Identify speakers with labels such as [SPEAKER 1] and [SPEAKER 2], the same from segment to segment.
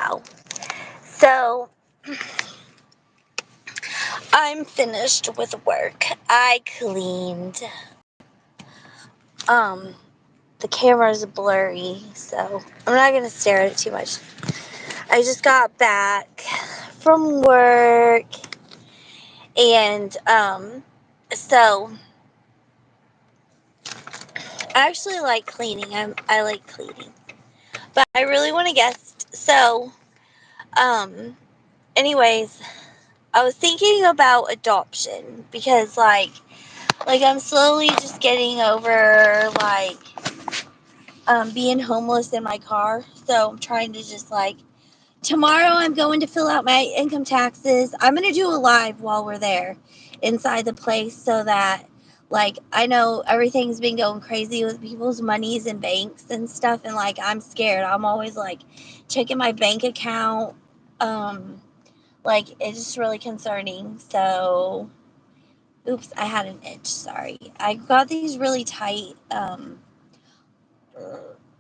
[SPEAKER 1] now. So, I'm finished with work. I cleaned. Um, the camera's blurry, so I'm not gonna stare at it too much. I just got back from work, and so I actually like cleaning. I like cleaning, but I really want to guest. So, um, anyways, I was thinking about adoption because like I'm slowly just getting over being homeless in my car. So I'm trying to just tomorrow I'm going to fill out my income taxes. I'm going to do a live while we're there inside the place so that I know everything's been going crazy with people's monies and banks and stuff, and I'm scared. I'm always checking my bank account. Um it's just really concerning. So oops, I had an itch. Sorry. I got these really tight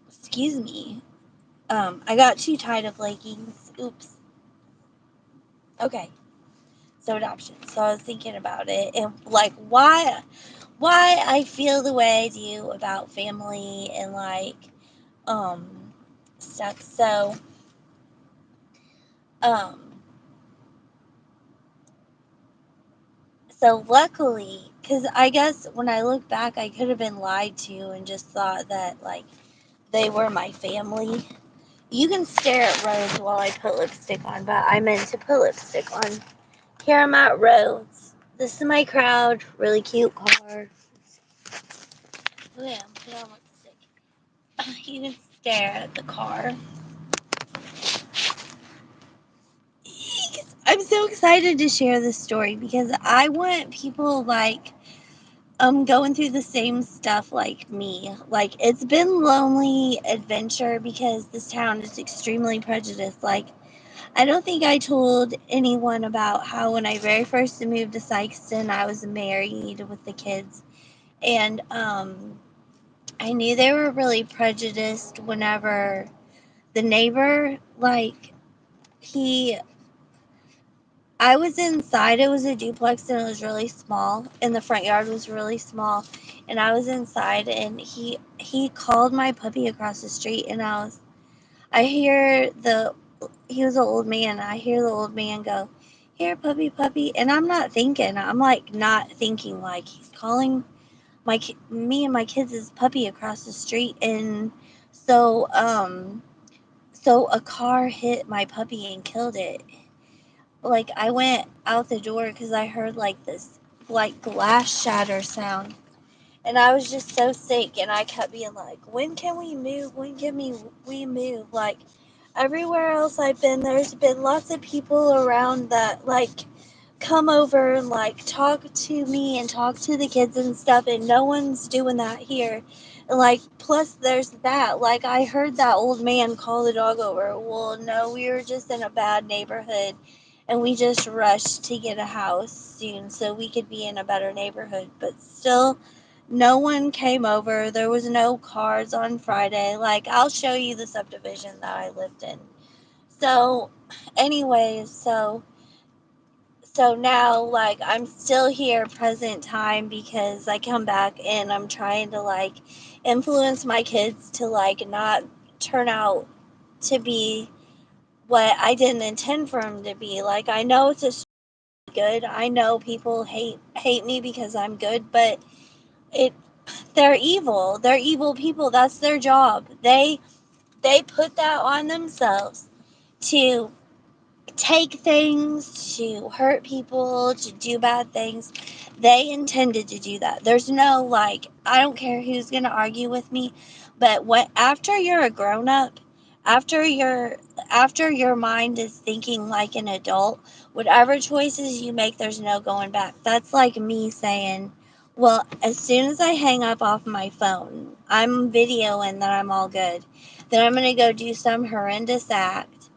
[SPEAKER 1] excuse me. I got too tight of leggings. Oops. Okay. So adoption. So I was thinking about it and why I feel the way I do about family and um stuff. Um so luckily, because I guess when I look back, I could have been lied to and just thought that they were my family. You can stare at Rose while I put lipstick on, but I meant to put lipstick on. Here I'm at Rose. This is my crowd. Really cute car. Oh yeah, put on lipstick. You can stare at the car. I'm so excited to share this story because I want people going through the same stuff like me. It's been lonely adventure because this town is extremely prejudiced. I don't think I told anyone about how when I very first moved to Sykeston, I was married with the kids. And I knew they were really prejudiced whenever the neighbor, he, I was inside. It was a duplex and it was really small, and the front yard was really small. And I was inside, and he called my puppy across the street, and I hear he was an old man. I hear the old man go, "Here, puppy, puppy," and I'm not thinking. I'm not thinking he's calling me and my kids' puppy across the street, and so so a car hit my puppy and killed it. I went out the door because I heard this glass shatter sound, and I was just so sick, and I kept being when can we move? When can we move? Everywhere else I've been, there's been lots of people around that come over and talk to me and talk to the kids and stuff, and no one's doing that here. And plus there's that. I heard that old man call the dog over. Well, no, we were just in a bad neighborhood, and we just rushed to get a house soon so we could be in a better neighborhood. But still, no one came over. There was no cars on Friday. I'll show you the subdivision that I lived in. So, anyways, so now I'm still here present time because I come back and I'm trying to influence my kids to not turn out to be what I didn't intend for them to be. I know it's a good. I know people hate me because I'm good, but it they're evil. They're evil people. That's their job. They put that on themselves to take things, to hurt people, to do bad things. They intended to do that. There's no I don't care who's going to argue with me, but what after you're a grown up, after your mind is thinking like an adult, whatever choices you make, there's no going back. That's like me saying, well, as soon as I hang up off my phone, I'm videoing that I'm all good. Then I'm going to go do some horrendous act,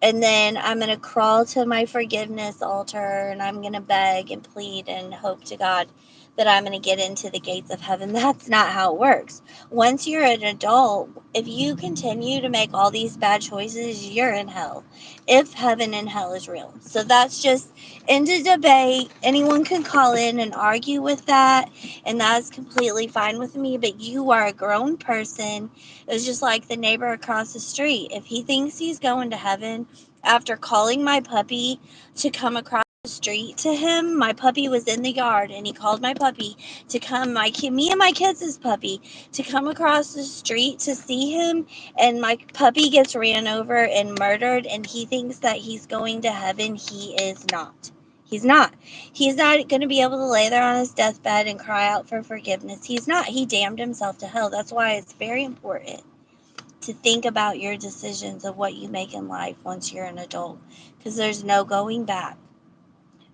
[SPEAKER 1] and then I'm going to crawl to my forgiveness altar, and I'm going to beg and plead and hope to God that I'm going to get into the gates of heaven. That's not how it works. Once you're an adult, if you continue to make all these bad choices, you're in hell. If heaven and hell is real. So that's just into debate. Anyone can call in and argue with that, and that's completely fine with me. But you are a grown person. It's just like the neighbor across the street. If he thinks he's going to heaven after calling my puppy to come across the street to him, my puppy was in the yard, and he called my puppy to come, me and my kids' puppy, to come across the street to see him, and my puppy gets ran over and murdered, and he thinks that he's going to heaven. He is not. He's not. He's not going to be able to lay there on his deathbed and cry out for forgiveness. He's not. He damned himself to hell. That's why it's very important to think about your decisions of what you make in life once you're an adult, because there's no going back.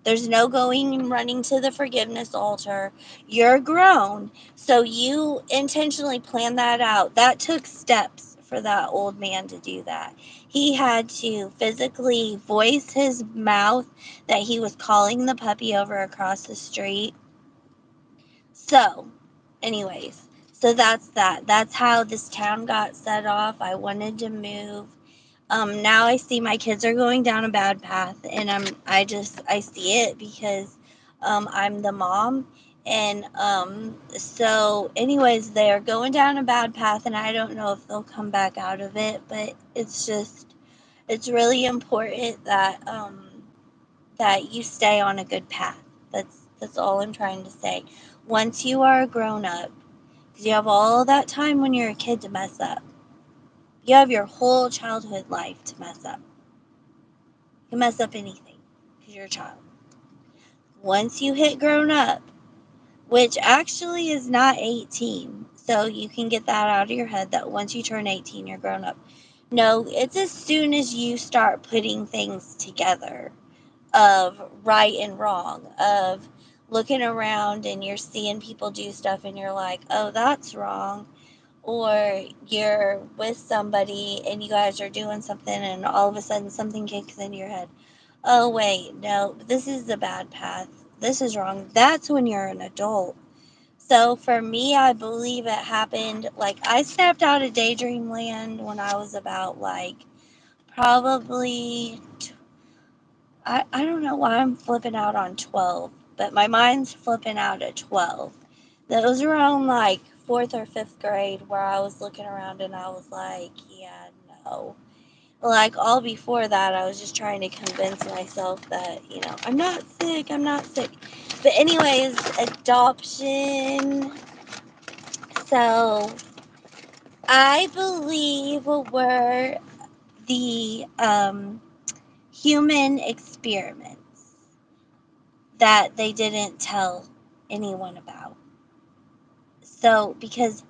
[SPEAKER 1] There's no going and running to the forgiveness altar. You're grown, so you intentionally planned that out. That took steps for that old man to do that. He had to physically voice his mouth that he was calling the puppy over across the street. So, anyways, so that's that. That's how this town got set off. I wanted to move. Now I see my kids are going down a bad path, and I see it because I'm the mom, and so anyways, they're going down a bad path, and I don't know if they'll come back out of it, but it's really important that you stay on a good path. That's all I'm trying to say. Once you are a grown up, because you have all that time when you're a kid to mess up. You have your whole childhood life to mess up. You can mess up anything because you're a child. Once you hit grown up, which actually is not 18, so you can get that out of your head that once you turn 18, you're grown up. No, it's as soon as you start putting things together of right and wrong, of looking around and you're seeing people do stuff and you're like, oh, that's wrong. Or you're with somebody and you guys are doing something and all of a sudden something kicks into your head. Oh, wait, no, this is the bad path. This is wrong. That's when you're an adult. So for me, I believe it happened, like, I stepped out of Daydream Land when I was about, like, probably, I don't know why I'm flipping out on 12, but my mind's flipping out at 12. That was around, like, 4th or 5th grade where I was looking around and I was like, yeah, no. Like, all before that, I was just trying to convince myself that, I'm not sick, I'm not sick. But anyways, adoption. So, I believe we're the human experiments that they didn't tell anyone about. So, because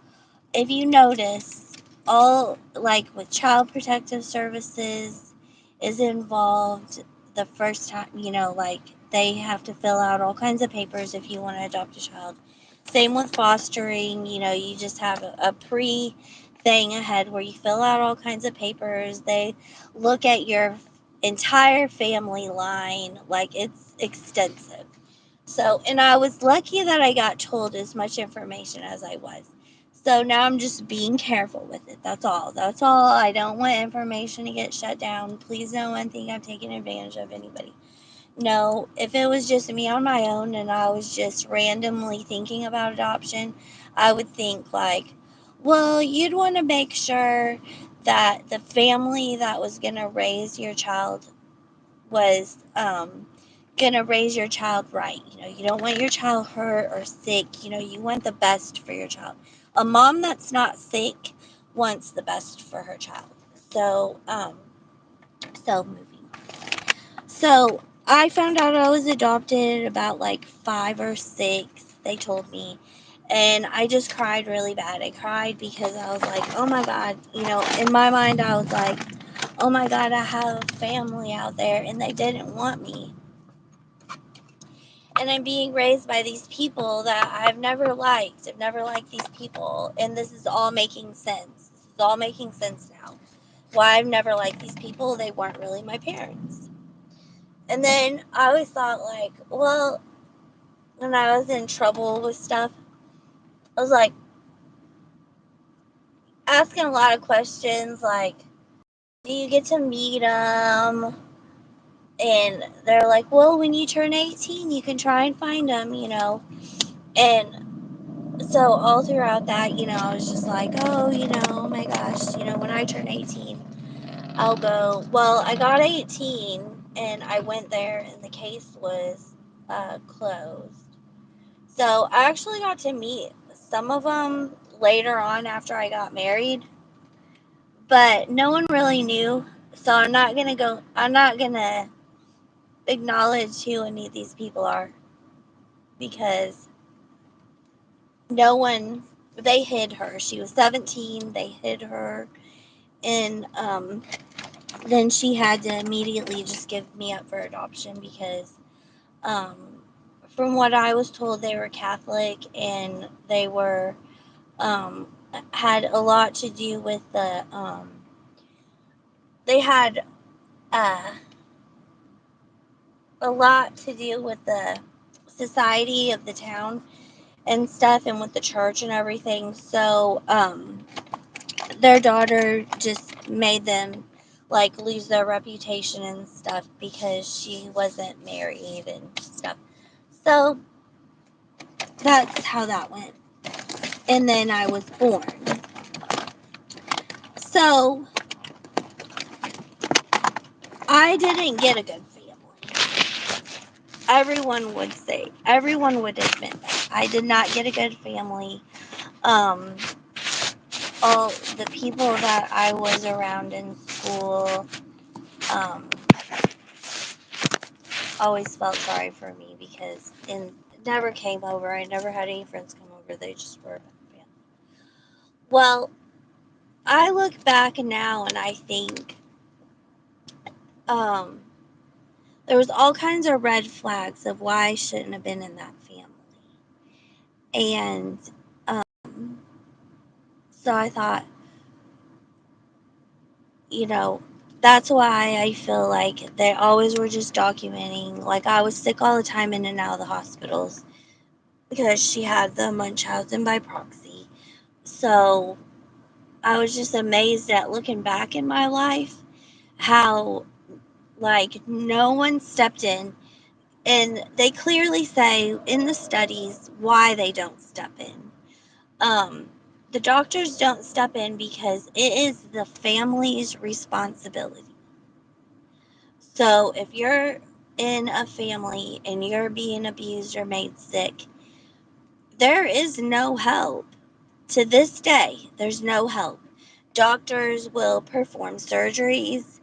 [SPEAKER 1] if you notice, all, like, with Child Protective Services is involved the first time, like, they have to fill out all kinds of papers if you want to adopt a child. Same with fostering, you just have a pre thing ahead where you fill out all kinds of papers. They look at your entire family line, like, it's extensive. So, and I was lucky that I got told as much information as I was. So now I'm just being careful with it. That's all. That's all. I don't want information to get shut down. Please no one think I'm taking advantage of anybody. No, if it was just me on my own and I was just randomly thinking about adoption, I would think, like, well, you'd want to make sure that the family that was going to raise your child was gonna raise your child right. You don't want your child hurt or sick. You want the best for your child. A mom that's not sick wants the best for her child. So moving. So I found out I was adopted about like 5 or 6. They told me, and I just cried really bad. I cried because I was like, oh my God. In my mind I was like, oh my God, I have a family out there and they didn't want me. And I'm being raised by these people that I've never liked. I've never liked these people. And this is all making sense. This is all making sense now. Why I've never liked these people, they weren't really my parents. And then I always thought, like, well, when I was in trouble with stuff, I was like asking a lot of questions like, do you get to meet them? And they're like, well, when you turn 18, you can try and find them, you know. And so all throughout that, you know, I was just like, oh, you know, oh my gosh, you know, when I turn 18, I'll go. Well, I got 18 and I went there and the case was closed. So I actually got to meet some of them later on after I got married, but no one really knew. So I'm not gonna acknowledge who any of these people are because no one, they hid her. She was 17, they hid her, and then she had to immediately just give me up for adoption because, um, from what I was told, they were Catholic and they were, um, had a lot to do with they had uh, a lot to do with the society of the town and stuff and with the church and everything. So, their daughter just made them like lose their reputation and stuff because she wasn't married and stuff. So that's how that went. And then I was born. So I didn't get a good family. Everyone would admit that. I did not get a good family. Um, all the people that I was around in school, um, always felt sorry for me because it never came over. I never had any friends come over. They just were a family. Well, I look back now and I think um, there was all kinds of red flags of why I shouldn't have been in that family. And so I thought, you know, that's why I feel like they always were just documenting. Like I was sick all the time in and out of the hospitals because she had the Munchausen by proxy. So I was just amazed at looking back in my life how like no one stepped in, and they clearly say in the studies why they don't step in. Um the doctors don't step in because it is the family's responsibility. So if you're in a family and you're being abused or made sick, there is no help. To this day, there's no help. Doctors will perform surgeries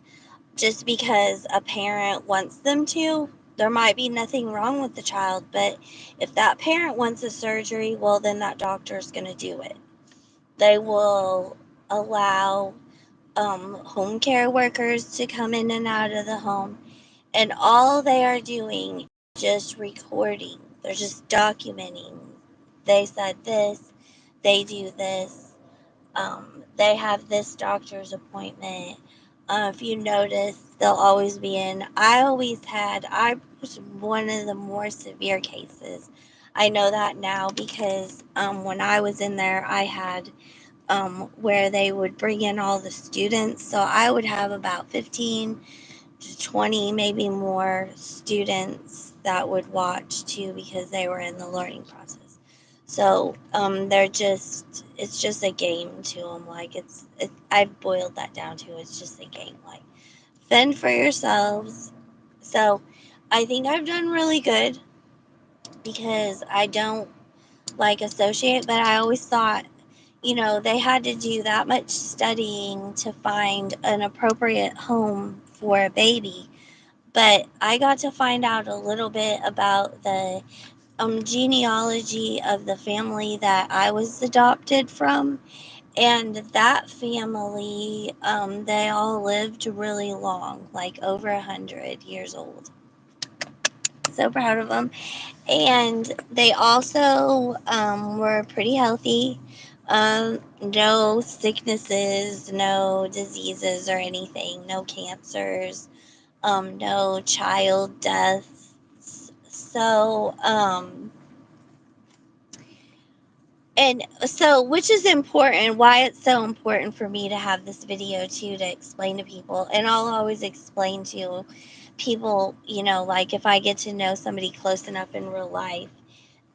[SPEAKER 1] just because a parent wants them to. There might be nothing wrong with the child, but if that parent wants a surgery, well, then that doctor's going to do it. They will allow home care workers to come in and out of the home, and all they are doing is just recording. They're just documenting. They said this, they do this, they have this doctor's appointment. If you notice, they'll always be in. I was one of the more severe cases. I know that now because when I was in there, I had where they would bring in all the students. So I would have about 15 to 20, maybe more students that would watch too because they were in the learning process. So it's just a game to them. Like I've boiled that down to it's just a game. Like fend for yourselves. So I think I've done really good because I don't like associate, but I always thought, you know, they had to do that much studying to find an appropriate home for a baby. But I got to find out a little bit about the genealogy of the family that I was adopted from. And that family, they all lived really long, like over 100 years old. So proud of them. And they also were pretty healthy. No sicknesses, no diseases or anything, no cancers, no child deaths. So, And so, which is important, why it's so important for me to have this video too, to explain to people. And I'll always explain to people, like if I get to know somebody close enough in real life,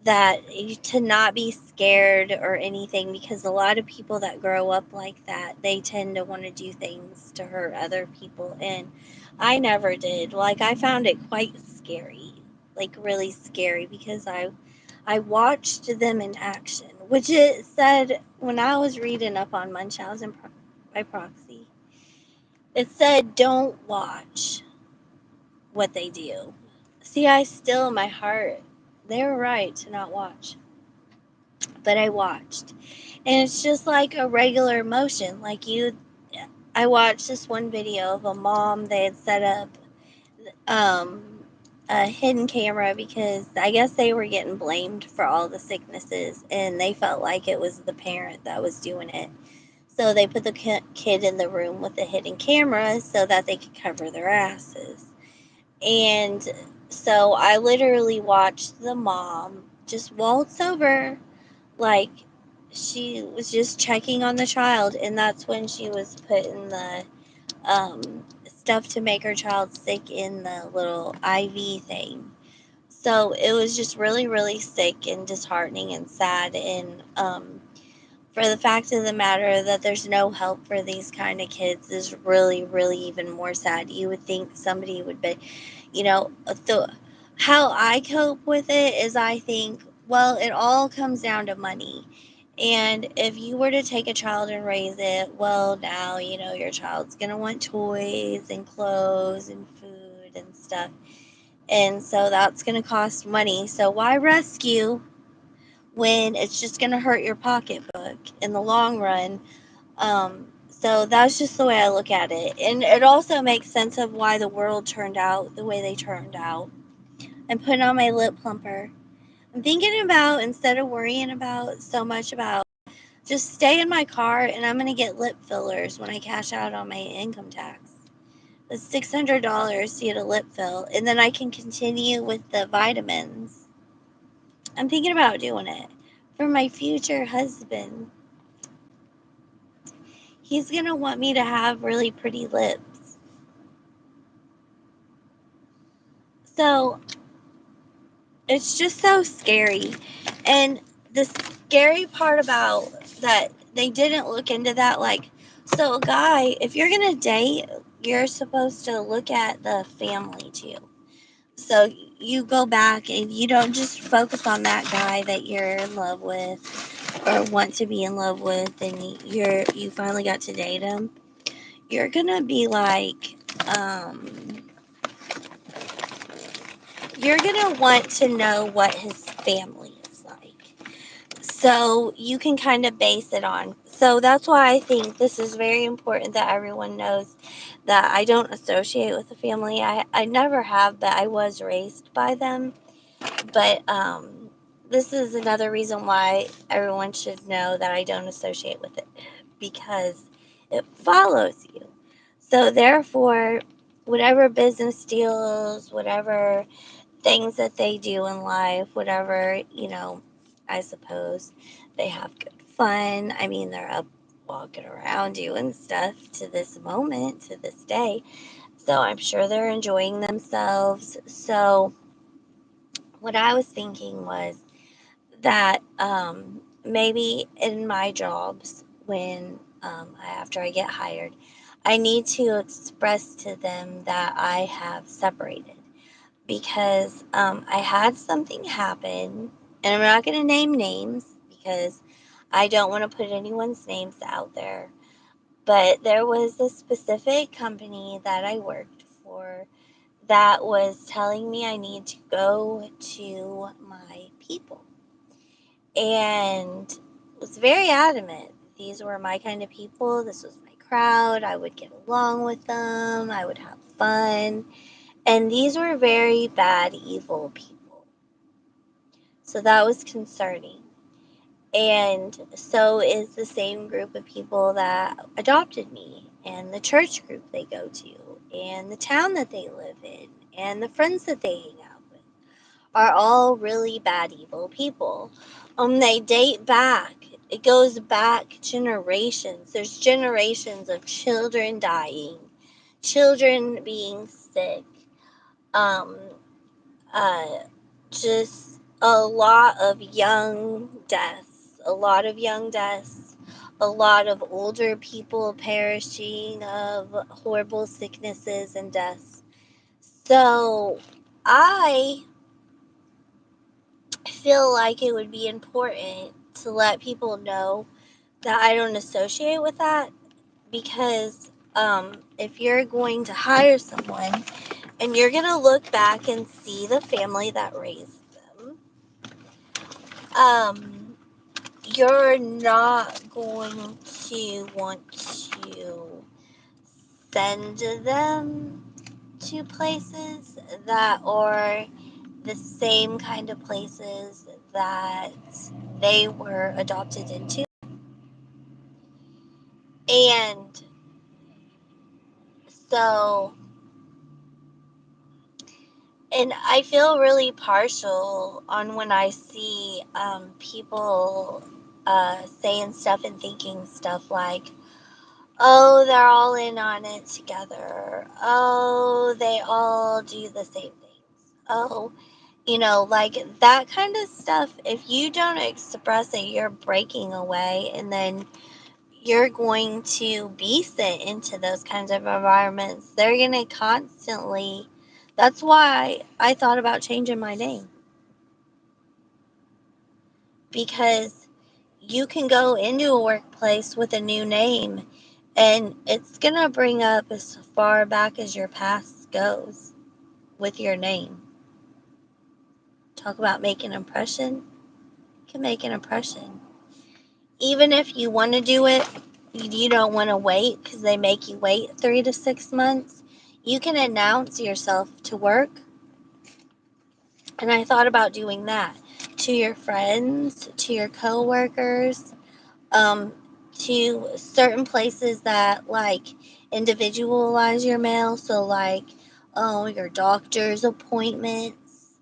[SPEAKER 1] that to not be scared or anything, because a lot of people that grow up like that, they tend to want to do things to hurt other people. And I never did. Like, I found it quite scary, like really scary, because I watched them in action, which it said when I was reading up on Munchausen by proxy. It said, don't watch what they do. See, I still, in my heart, they were right to not watch. But I watched. And it's just like a regular emotion. I watched this one video of a mom. They had set up um, a hidden camera because I guess they were getting blamed for all the sicknesses, and they felt like it was the parent that was doing it. So they put the kid in the room with the hidden camera so that they could cover their asses. And so I literally watched the mom just waltz over, like she was just checking on the child, and that's when she was putting the stuff to make her child sick in the little IV thing. So it was just really, really sick and disheartening and sad. And for the fact of the matter that there's no help for these kind of kids is really, really even more sad. You would think somebody would be, how I cope with it is I think, well, it all comes down to money. And if you were to take a child and raise it, well, now, your child's going to want toys and clothes and food and stuff. And so that's going to cost money. So why rescue when it's just going to hurt your pocketbook in the long run? So that's just the way I look at it. And it also makes sense of why the world turned out the way they turned out. I'm putting on my lip plumper. I'm thinking about, instead of worrying about so much about, just stay in my car and I'm going to get lip fillers when I cash out on my income tax. It's $600 to get a lip fill, and then I can continue with the vitamins. I'm thinking about doing it for my future husband. He's going to want me to have really pretty lips. So it's just so scary. And the scary part about that, they didn't look into that. Like, so a guy, if you're going to date, you're supposed to look at the family too. So you go back and you don't just focus on that guy that you're in love with or want to be in love with, and you finally got to date him. You're gonna be like, you're gonna want to know what his family is like, so you can kind of base it on. So that's why I think this is very important that everyone knows that I don't associate with the family. I never have, but I was raised by them. But this is another reason why everyone should know that I don't associate with it, because it follows you. So therefore, whatever business deals, whatever things that they do in life, whatever, I suppose they have good fun. I mean, they're up walking around doing stuff to this moment, to this day. So I'm sure they're enjoying themselves. So what I was thinking was that maybe in my jobs, when after I get hired, I need to express to them that I have separated, because I had something happen, and I'm not going to name names because I don't want to put anyone's names out there. But there was a specific company that I worked for that was telling me I need to go to my people, and was very adamant. These were my kind of people. This was my crowd. I would get along with them. I would have fun. And these were very bad, evil people. So that was concerning. And so is the same group of people that adopted me, and the church group they go to, and the town that they live in, and the friends that they hang out with are all really bad, evil people. They date back. It goes back generations. There's generations of children dying, children being sick, um, uh, just a lot of young deaths, a lot of young deaths, a lot of older people perishing of horrible sicknesses and deaths. So I feel like it would be important to let people know that I don't associate with that, because if you're going to hire someone and you're going to look back and see the family that raised them, um, you're not going to want to send them to places that are the same kind of places that they were adopted into. And so, and I feel really partial on when I see people saying stuff and thinking stuff like, oh, they're all in on it together. Oh, they all do the same things. Oh, like that kind of stuff. If you don't express it, you're breaking away, and then you're going to be sent into those kinds of environments. They're going to constantly. That's why I thought about changing my name, because you can go into a workplace with a new name and it's going to bring up as far back as your past goes with your name. Talk about making an impression. You can make an impression. Even if you want to do it, you don't want to wait because they make you wait 3 to 6 months. You can announce yourself to work. And I thought about doing that to your friends, to your coworkers, um, to certain places that like individualize your mail. So like, oh, your doctor's appointments,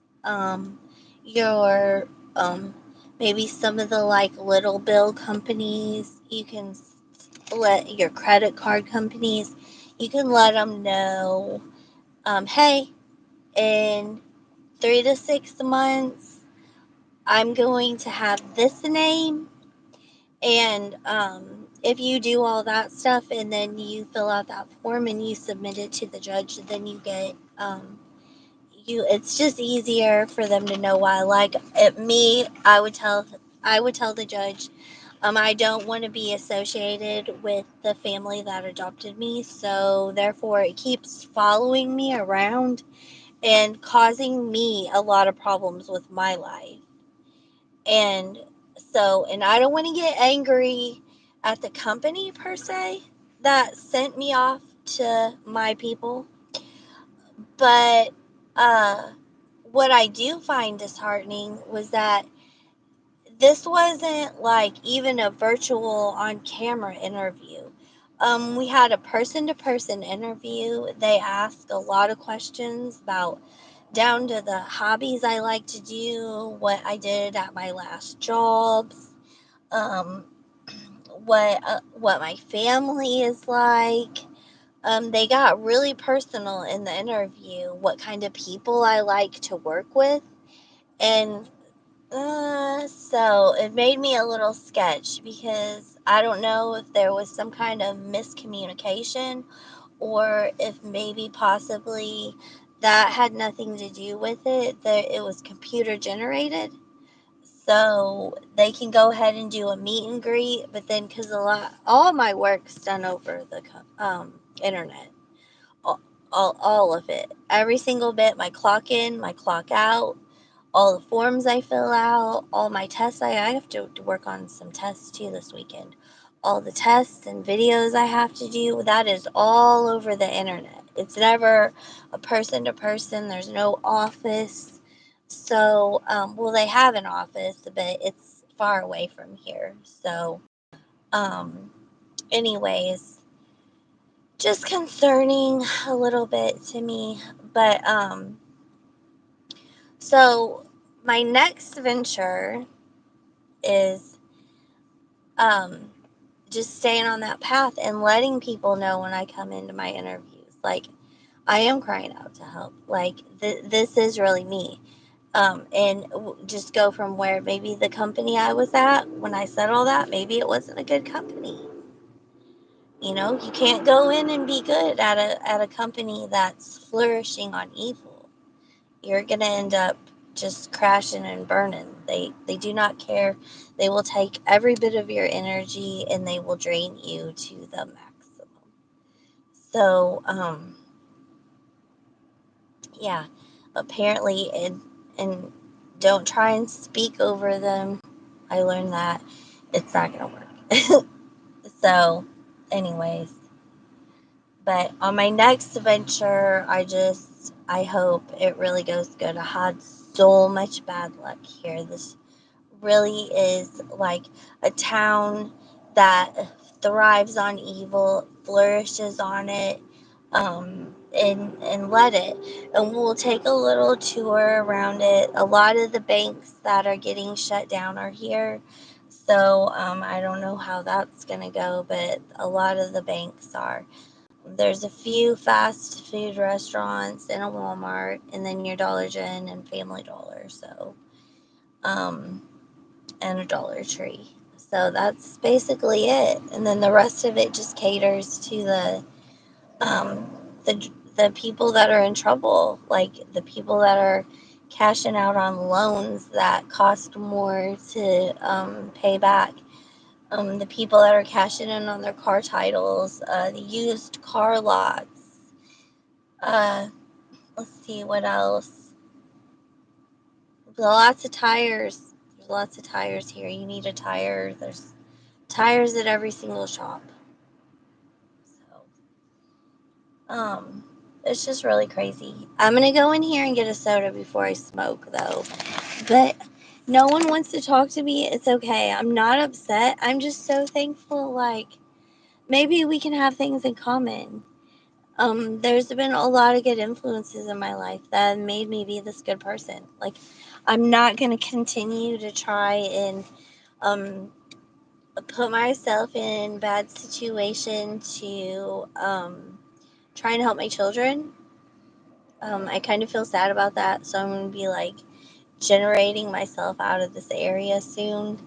[SPEAKER 1] your maybe some of the like little bill companies. You can let your credit card companies. You can let them know, hey, in 3 to 6 months, I'm going to have this name. And if you do all that stuff and then you fill out that form and you submit it to the judge, then you get it's just easier for them to know why. Like me, I would tell the judge, I don't want to be associated with the family that adopted me, so therefore it keeps following me around and causing me a lot of problems with my life. And so, and I don't want to get angry at the company per se that sent me off to my people, but what I do find disheartening was that this wasn't like even a virtual on camera interview. We had a person to person interview. They asked a lot of questions about down to the hobbies I like to do, what I did at my last jobs, um, what my family is like. They got really personal in the interview, what kind of people I like to work with, and so it made me a little sketch because I don't know if there was some kind of miscommunication or if maybe possibly that had nothing to do with it, that it was computer generated. So they can go ahead and do a meet and greet, but then because all my work's done over the internet, all, all of it, every single bit, my clock in, my clock out, all the forms I fill out, all my tests. I have to work on some tests too this weekend. All the tests and videos I have to do, that is all over the internet. It's never a person to person. There's no office. So, well, they have an office, but it's far away from here. So, um, anyways, just concerning a little bit to me. But, so my next venture is just staying on that path and letting people know when I come into my interviews, like, I am crying out to help. Like, this is really me. And just go from where maybe the company I was at when I said all that, maybe it wasn't a good company. You can't go in and be good at a company that's flourishing on evil. You're gonna end up just crashing and burning. They do not care. They will take every bit of your energy and they will drain you to the maximum. So, yeah, apparently, and don't try and speak over them. I learned that it's not gonna work. So, anyways, but on my next venture, I hope it really goes good. I had so much bad luck here. This really is like a town that thrives on evil, flourishes on it, and let it. And we'll take a little tour around it. A lot of the banks that are getting shut down are here. So I don't know how that's going to go, but a lot of the banks are. There's a few fast food restaurants and a Walmart, and then your Dollar Gen and Family Dollar. So, um, and a Dollar Tree. So that's basically it. And then the rest of it just caters to um, the people that are in trouble, like the people that are cashing out on loans that cost more to pay back. The people that are cashing in on their car titles, the used car lots. Uh, let's see what else. There's lots of tires. There's lots of tires here. You need a tire. There's tires at every single shop. So, it's just really crazy. I'm gonna go in here and get a soda before I smoke, though. But no one wants to talk to me. It's okay. I'm not upset. I'm just so thankful. Like, maybe we can have things in common. There's been a lot of good influences in my life that made me be this good person. Like, I'm not gonna continue to try and um put myself in bad situation to try and help my children. I kind of feel sad about that, so I'm gonna be like generating myself out of this area soon.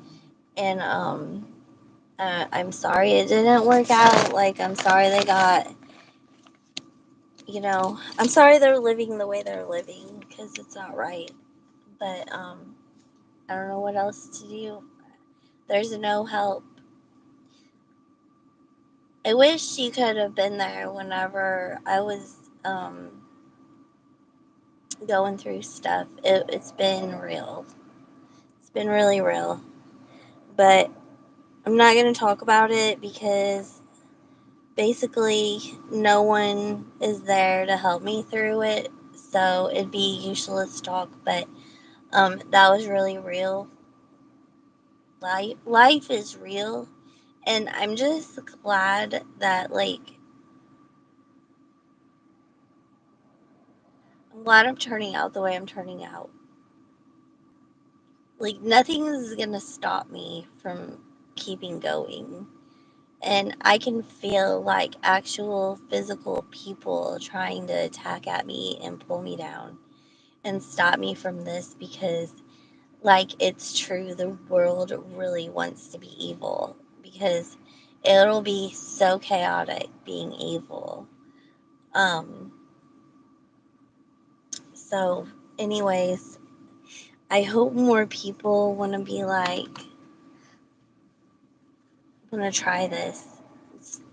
[SPEAKER 1] And I'm sorry it didn't work out. Like, I'm sorry they got, I'm sorry they're living the way they're living because it's not right. But I don't know what else to do. There's no help. I wish you could have been there whenever I was going through stuff. It's been real. It's been really real. But I'm not going to talk about it because basically no one is there to help me through it. So it'd be useless talk. But that was really real. Life is real. And I'm just glad that, like, I'm glad I'm turning out the way I'm turning out. Like, nothing is going to stop me from keeping going. And I can feel like actual physical people trying to attack at me and pull me down and stop me from this because, like, it's true, the world really wants to be evil because it'll be so chaotic being evil. Um, so, anyways, I hope more people want to be like, want to try this.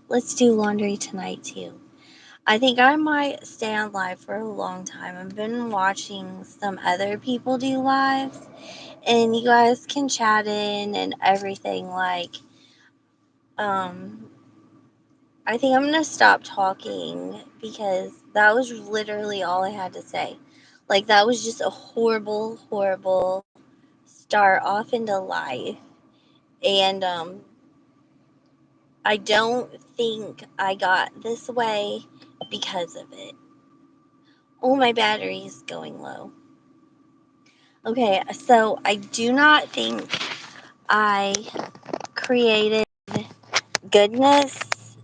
[SPEAKER 1] Let's do laundry tonight, too. I think I might stay on live for a long time. I've been watching some other people do lives, and you guys can chat in and everything. Like, um, I think I'm gonna stop talking because that was literally all I had to say. Like, that was just a horrible, horrible start off into life, and I don't think I got this way because of it. Oh, my battery's going low. Okay, so I do not think I created goodness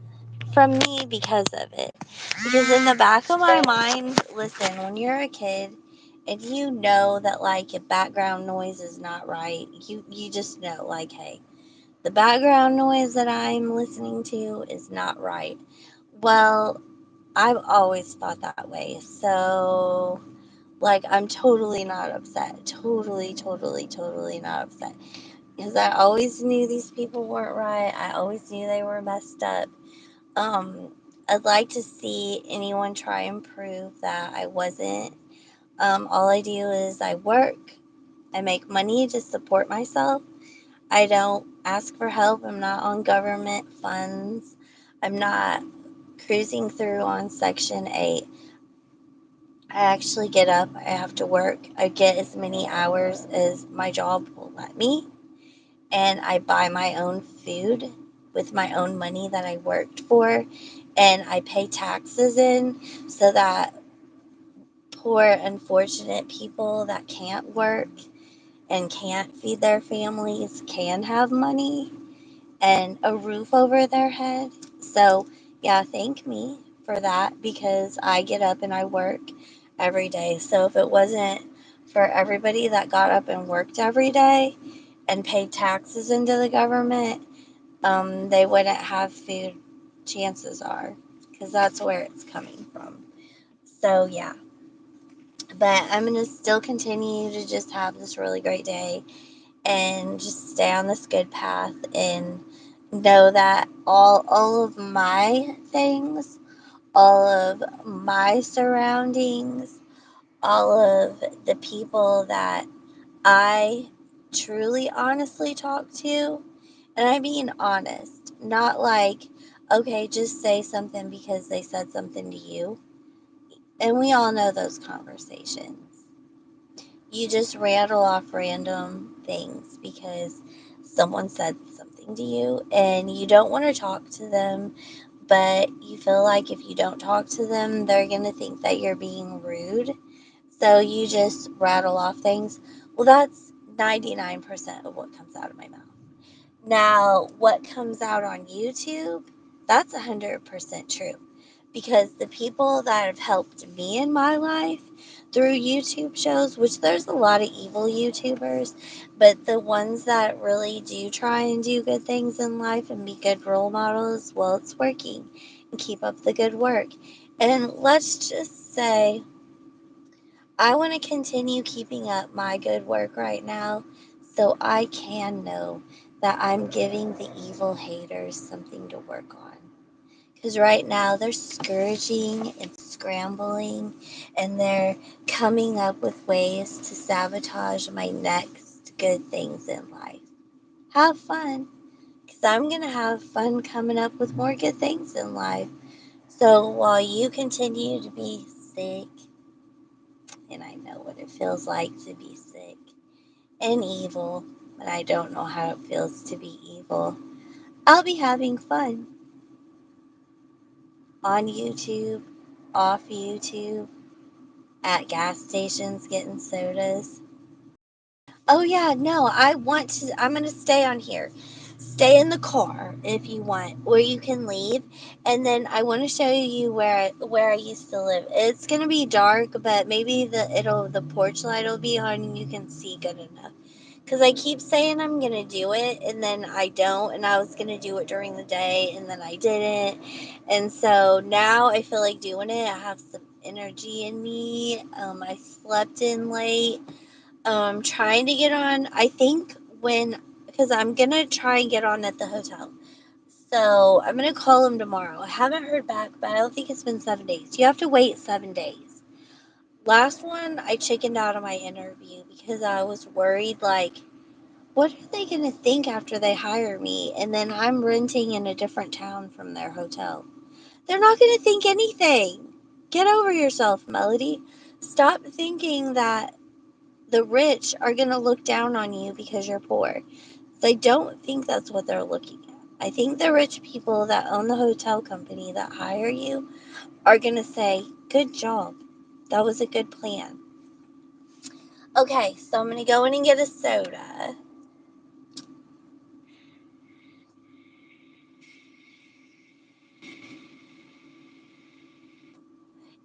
[SPEAKER 1] from me because of it. Because in the back of my mind, listen, when you're a kid and you know that like if background noise is not right, you just know like, hey, the background noise that I'm listening to is not right. Well, I've always thought that way. So like I'm totally not upset. Totally not upset. Because I always knew these people weren't right. I always knew they were messed up. Um, I'd like to see anyone try and prove that I wasn't. All I do is I work, I make money to support myself. I don't ask for help. I'm not on government funds. I'm not cruising through on Section 8. I actually get up, I have to work. I get as many hours as my job will let me, and I buy my own food with my own money that I worked for, and I pay taxes in so that poor, unfortunate people that can't work and can't feed their families can have money and a roof over their head. So, yeah, thank me for that because I get up and I work every day. So, if it wasn't for everybody that got up and worked every day and paid taxes into the government, they wouldn't have food, chances are, because that's where it's coming from. So, yeah. But I'm going to still continue to just have this really great day and just stay on this good path and know that all of my things, all of my surroundings, all of the people that I truly honestly talk to, and I mean honest, not like, okay, just say something because they said something to you. And we all know those conversations. You just rattle off random things because someone said something to you and you don't want to talk to them, but you feel like if you don't talk to them, they're going to think that you're being rude. So you just rattle off things. Well, that's 99% of what comes out of my mouth. Now, what comes out on YouTube, that's 100% true. Because the people that have helped me in my life through YouTube shows, which there's a lot of evil YouTubers, but the ones that really do try and do good things in life and be good role models, well, it's working. And keep up the good work. And let's just say, I want to continue keeping up my good work right now so I can know that I'm giving the evil haters something to work on. Because right now they're scourging and scrambling and they're coming up with ways to sabotage my next good things in life. Have fun, because I'm going to have fun coming up with more good things in life. So while you continue to be sick, and I know what it feels like to be sick and evil, but I don't know how it feels to be evil, I'll be having fun on YouTube, off YouTube, at gas stations getting sodas. Oh yeah, no, I'm gonna stay on here. Stay in the car if you want, or you can leave. And then I want to show you where I used to live. It's gonna be dark, but maybe the porch light will be on and you can see good enough. Because I keep saying I'm gonna do it and then I don't, and I was gonna do it during the day and then I didn't. And so now I feel like doing it. I have some energy in me. I slept in late. Trying to get on, I think because I'm gonna try and get on at the hotel. So I'm gonna call him tomorrow. I haven't heard back, but I don't think it's been 7 days. You have to wait 7 days. Last one, I chickened out of my interview because I was worried, like, what are they gonna think after they hire me? And then I'm renting in a different town from their hotel. They're not gonna think anything. Get over yourself, Melody. Stop thinking that the rich are going to look down on you because you're poor. So I don't think that's what they're looking at. I think the rich people that own the hotel company that hire you are going to say, good job. That was a good plan. Okay, so I'm going to go in and get a soda.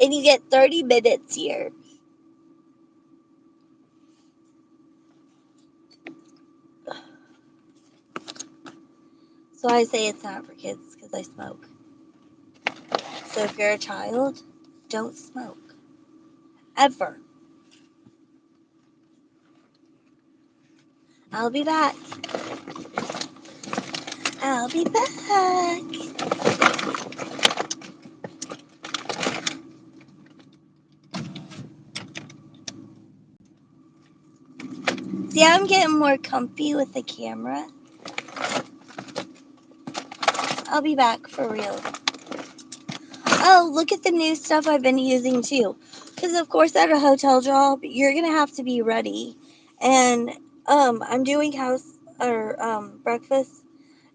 [SPEAKER 1] And you get 30 minutes here. So I say it's not for kids because I smoke. So if you're a child, don't smoke. Ever. I'll be back. I'll be back. See, I'm getting more comfy with the camera. I'll be back for real. Oh, look at the new stuff I've been using too. Because of course at a hotel job, you're going to have to be ready. And I'm doing breakfast,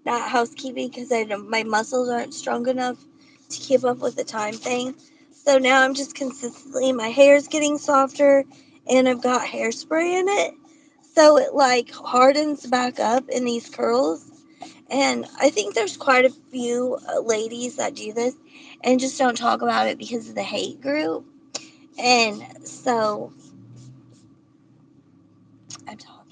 [SPEAKER 1] not housekeeping, because my muscles aren't strong enough to keep up with the time thing. So now I'm just consistently, my hair's getting softer and I've got hairspray in it. So it like hardens back up in these curls. And I think there's quite a few ladies that do this and just don't talk about it because of the hate group. And so I'm talking.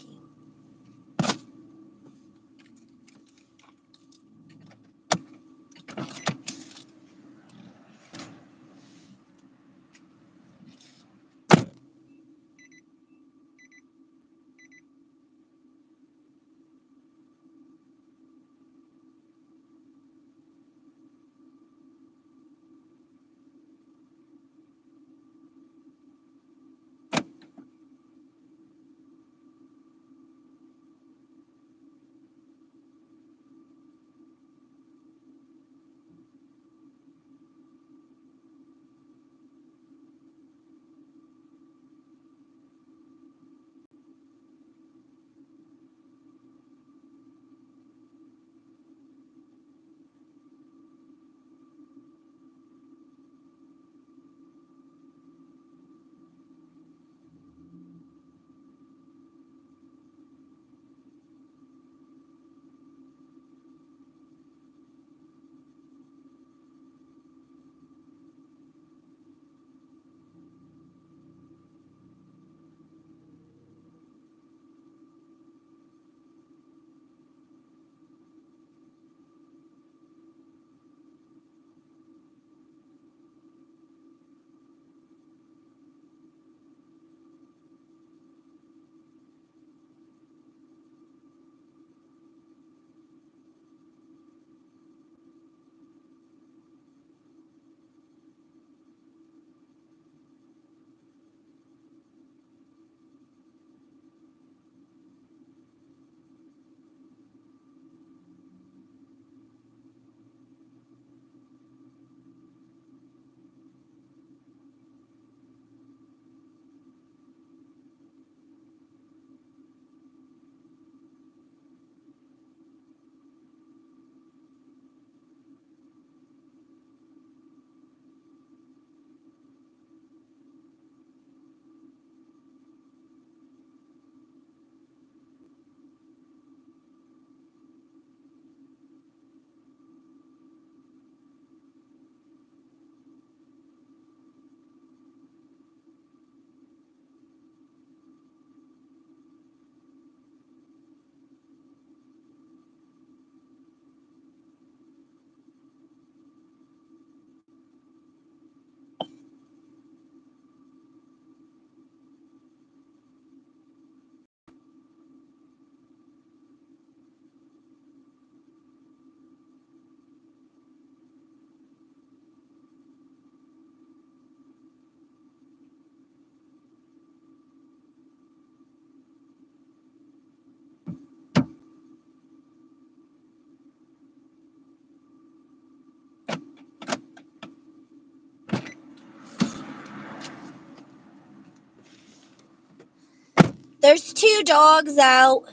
[SPEAKER 1] There's two dogs out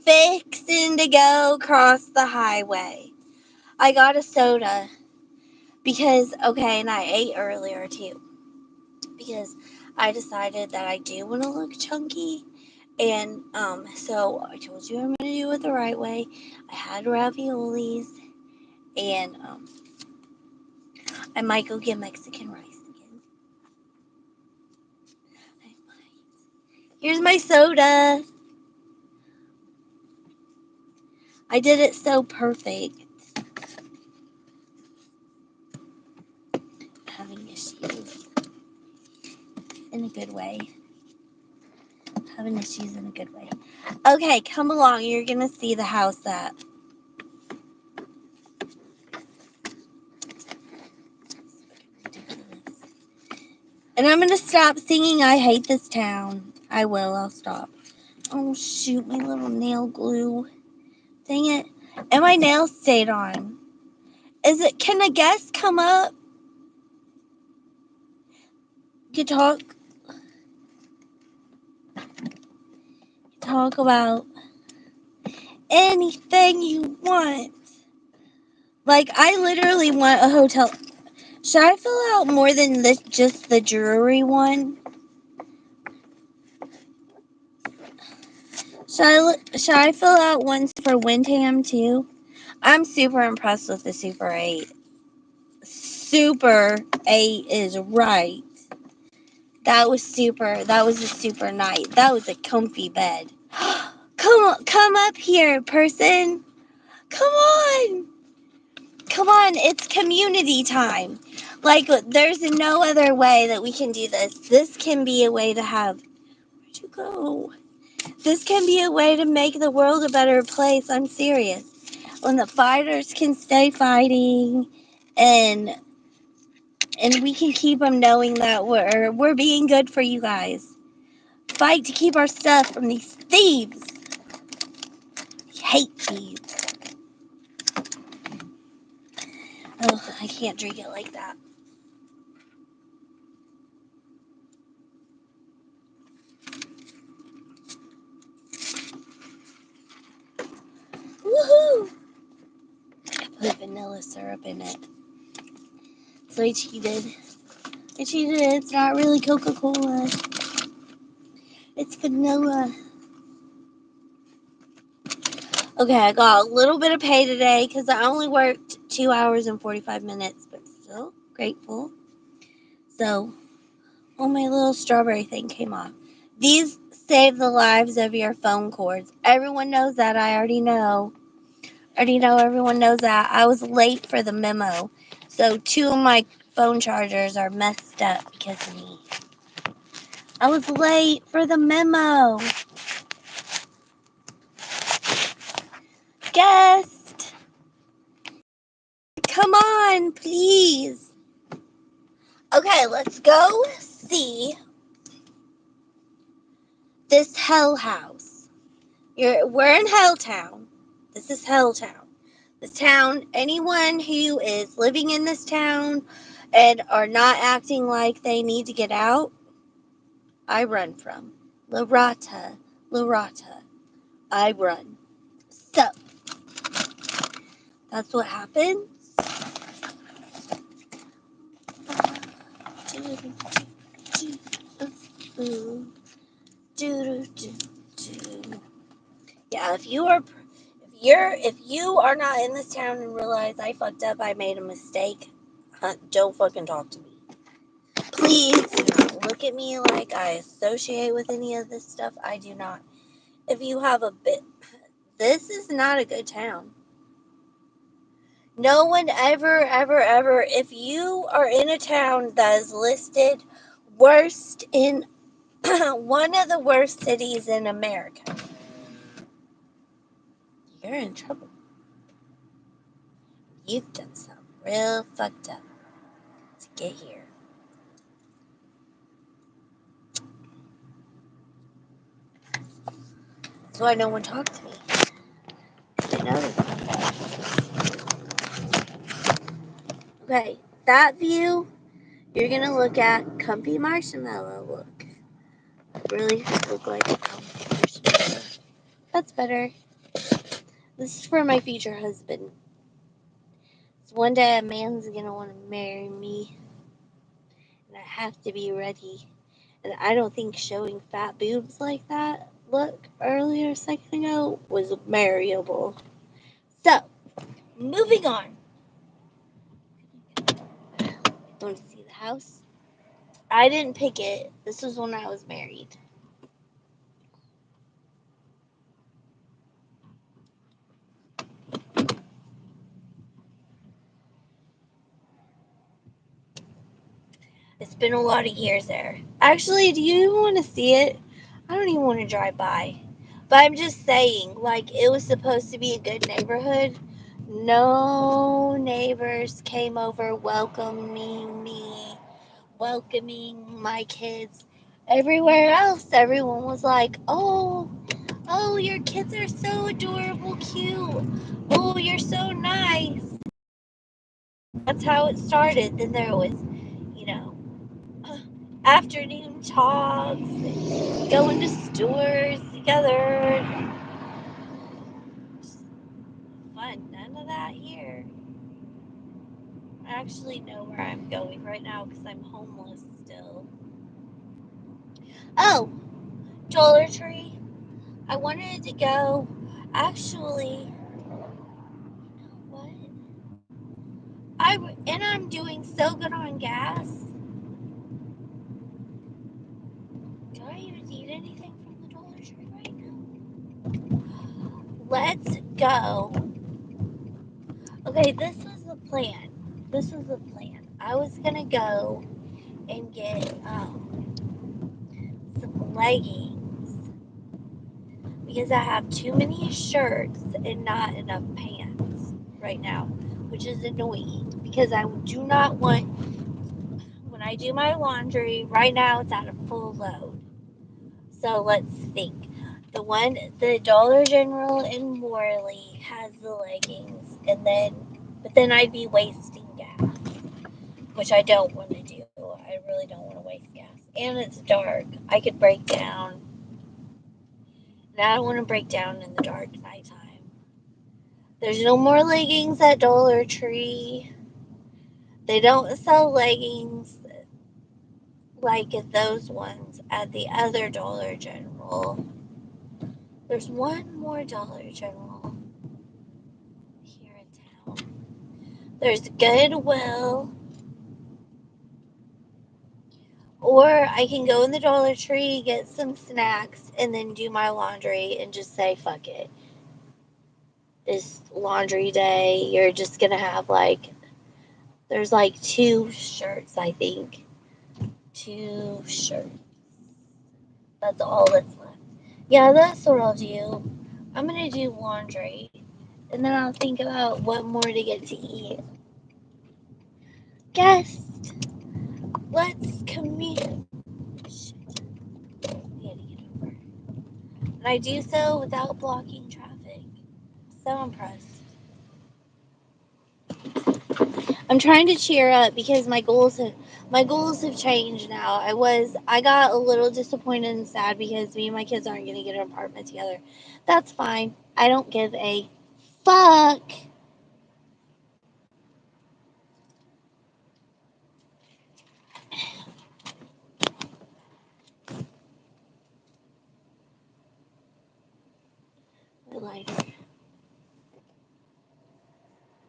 [SPEAKER 1] fixing to go across the highway. I got a soda because, okay, and I ate earlier too because I decided that I do want to look chunky. And so I told you I'm going to do it the right way. I had raviolis and I might go get Mexican rice again. Here's my soda. I did it so perfect. Having issues in a good way. Having issues in a good way. Okay, come along. You're going to see the house that. And I'm going to stop singing I Hate This Town. I will. I'll stop. Oh, shoot. My little nail glue. Dang it. And my nails stayed on. Can a guest come up? You talk about anything you want. Like, I literally want a hotel. Should I fill out more than just the Drury one? Should I fill out ones for Windham too? I'm super impressed with the Super 8. Super 8 is right. That was a super night. That was a comfy bed. Come up here, person. Come on. Come on, it's community time. Like, there's no other way that we can do this. This can be a way to have... Where'd you go? This can be a way to make the world a better place. I'm serious. When the fighters can stay fighting, and we can keep them knowing that we're being good for you guys. Fight to keep our stuff from these thieves. I hate thieves. Oh, I can't drink it like that. Woohoo! I put vanilla syrup in it. So I cheated. It's not really Coca-Cola. It's vanilla. Okay, I got a little bit of pay today because I only worked 2 hours and 45 minutes, but still grateful. So, my little strawberry thing came off. These save the lives of your phone cords. Everyone knows that. I already know. Everyone knows that. I was late for the memo. So 2 of my phone chargers are messed up because of me. I was late for the memo. Guest, come on, please. Okay, let's go see this hell house. We're in Helltown. This is Helltown. This town, anyone who is living in this town and are not acting like they need to get out, I run from. Lorata. I run. So, that's what happened. Yeah, if you are not in this town and realize I fucked up, I made a mistake, don't fucking talk to me. Please do not look at me like I associate with any of this stuff. I do not. If you have this is not a good town. No one ever, if you are in a town that is listed worst in one of the worst cities in America, you're in trouble. You've done something real fucked up to get here. That's why no one talked to me. You know? Okay, that view, you're gonna look at comfy marshmallow. Look. Really look like a comfy marshmallow. That's better. This is for my future husband. So one day a man's gonna want to marry me. And I have to be ready. And I don't think showing fat boobs like that, look, earlier a second ago, was marryable. So, moving on. Want to see the house? I didn't pick it. This was when I was married. It's been a lot of years there. Actually, do you even want to see it? I don't even want to drive by. But I'm just saying, like, it was supposed to be a good neighborhood. No neighbors came over welcoming me, welcoming my kids. Everywhere else, everyone was like, oh, your kids are so adorable, cute. Oh, you're so nice. That's how it started. Then there was, you know, afternoon talks, going to stores together. Fun. None of that here. I actually know where I'm going right now because I'm homeless still. Oh, Dollar Tree. I wanted to go. Actually, what? I'm doing so good on gas. Do I even need anything from the Dollar Tree right now? Let's go. Okay, this was the plan. I was gonna go and get some leggings because I have too many shirts and not enough pants right now, which is annoying because I do not want, when I do my laundry, right now it's at a full load. So let's think. The Dollar General in Morley has the leggings, but then I'd be wasting gas, which I don't want to do. I really don't want to waste gas. And it's dark. I could break down. And I don't want to break down in the dark nighttime. There's no more leggings at Dollar Tree. They don't sell leggings like those ones at the other Dollar General. There's one more Dollar General here in town. There's Goodwill. Or I can go in the Dollar Tree, get some snacks, and then do my laundry and just say, fuck it. This laundry day, you're just gonna have there's like 2 shirts, I think. 2 shirts. That's all that's left. Yeah, that's what I'll do. I'm gonna do laundry, and then I'll think about what more to get to eat. Guest, let's commute. Shit. I had to get over. And I do so without blocking traffic. So impressed. I'm trying to cheer up because my goals have changed now. I got a little disappointed and sad because me and my kids aren't gonna get an apartment together. That's fine. I don't give a fuck. My lighter.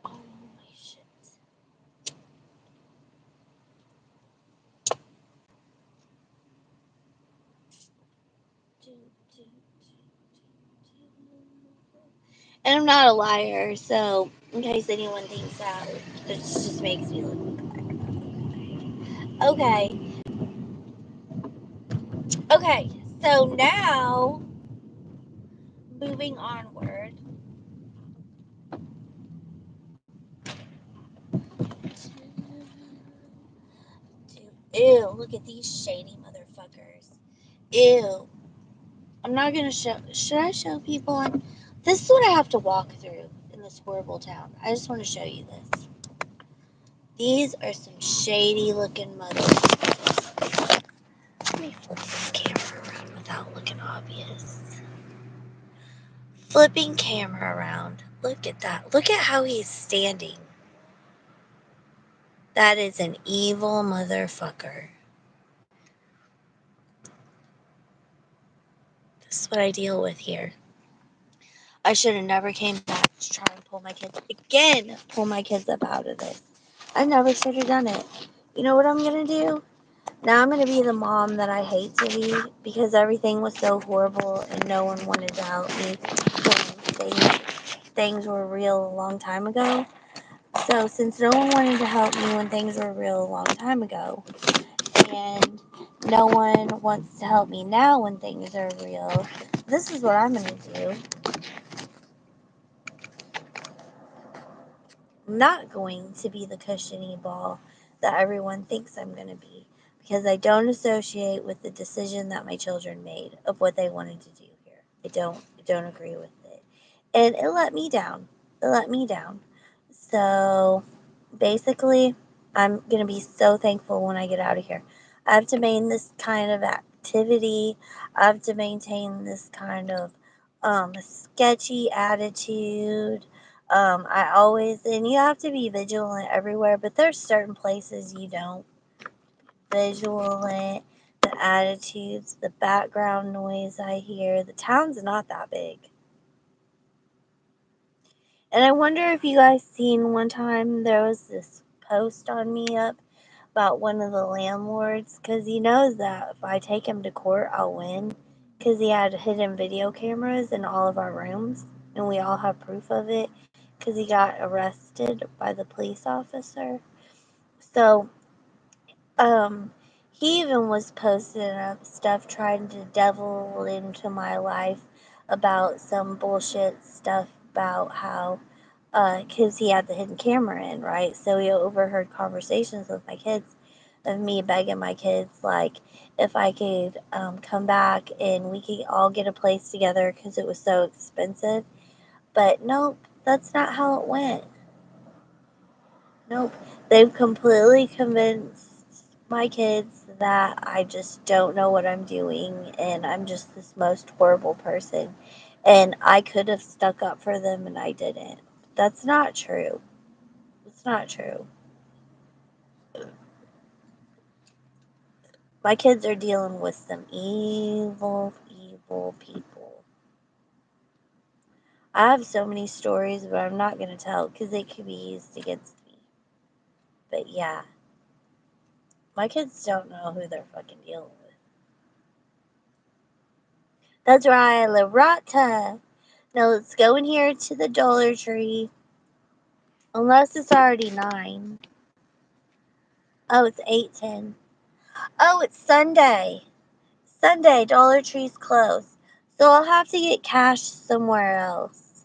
[SPEAKER 1] Oh my shit. And I'm not a liar, so in case anyone thinks that, it just makes me look like. Okay, so now moving onward. Ew, look at these shady motherfuckers. Ew. I'm not gonna show. Should I show people? This is what I have to walk through in this horrible town. I just want to show you this. These are some shady looking motherfuckers. Let me flip this camera around without looking obvious. Flipping camera around. Look at that. Look at how he's standing. That is an evil motherfucker. This is what I deal with here. I should have never came back to try and pull my kids up out of this. I never should have done it. You know what I'm gonna do? Now I'm gonna be the mom that I hate to be because everything was so horrible and no one wanted to help me when things were real a long time ago. So since no one wanted to help me when things were real a long time ago, and no one wants to help me now when things are real. This is what I'm going to do. I'm not going to be the cushiony ball that everyone thinks I'm going to be, because I don't associate with the decision that my children made of what they wanted to do here. I don't agree with it. And it let me down. It let me down. So basically, I'm going to be so thankful when I get out of here. I have to maintain this kind of activity. I have to maintain this kind of sketchy attitude. I always, and you have to be vigilant everywhere, but there's certain places you don't. Vigilant, the attitudes, the background noise I hear. The town's not that big. And I wonder if you guys seen one time there was this post on Me Up about one of the landlords, because he knows that if I take him to court, I'll win, because he had hidden video cameras in all of our rooms, and we all have proof of it, because he got arrested by the police officer. So, he even was posting up stuff trying to devil into my life about some bullshit stuff about how, because he had the hidden camera in, right? So he overheard conversations with my kids of me begging my kids, like, if I could come back and we could all get a place together because it was so expensive. But nope, that's not how it went. Nope. They've completely convinced my kids that I just don't know what I'm doing and I'm just this most horrible person. And I could have stuck up for them and I didn't. That's not true. It's not true. My kids are dealing with some evil, evil people. I have so many stories, but I'm not going to tell because they could be used against me. But yeah, my kids don't know who they're fucking dealing with. That's right, Loretta. Now let's go in here to the Dollar Tree. Unless it's already 9. Oh, it's 8:10. Oh, it's Sunday. Sunday, Dollar Tree's closed. So I'll have to get cash somewhere else.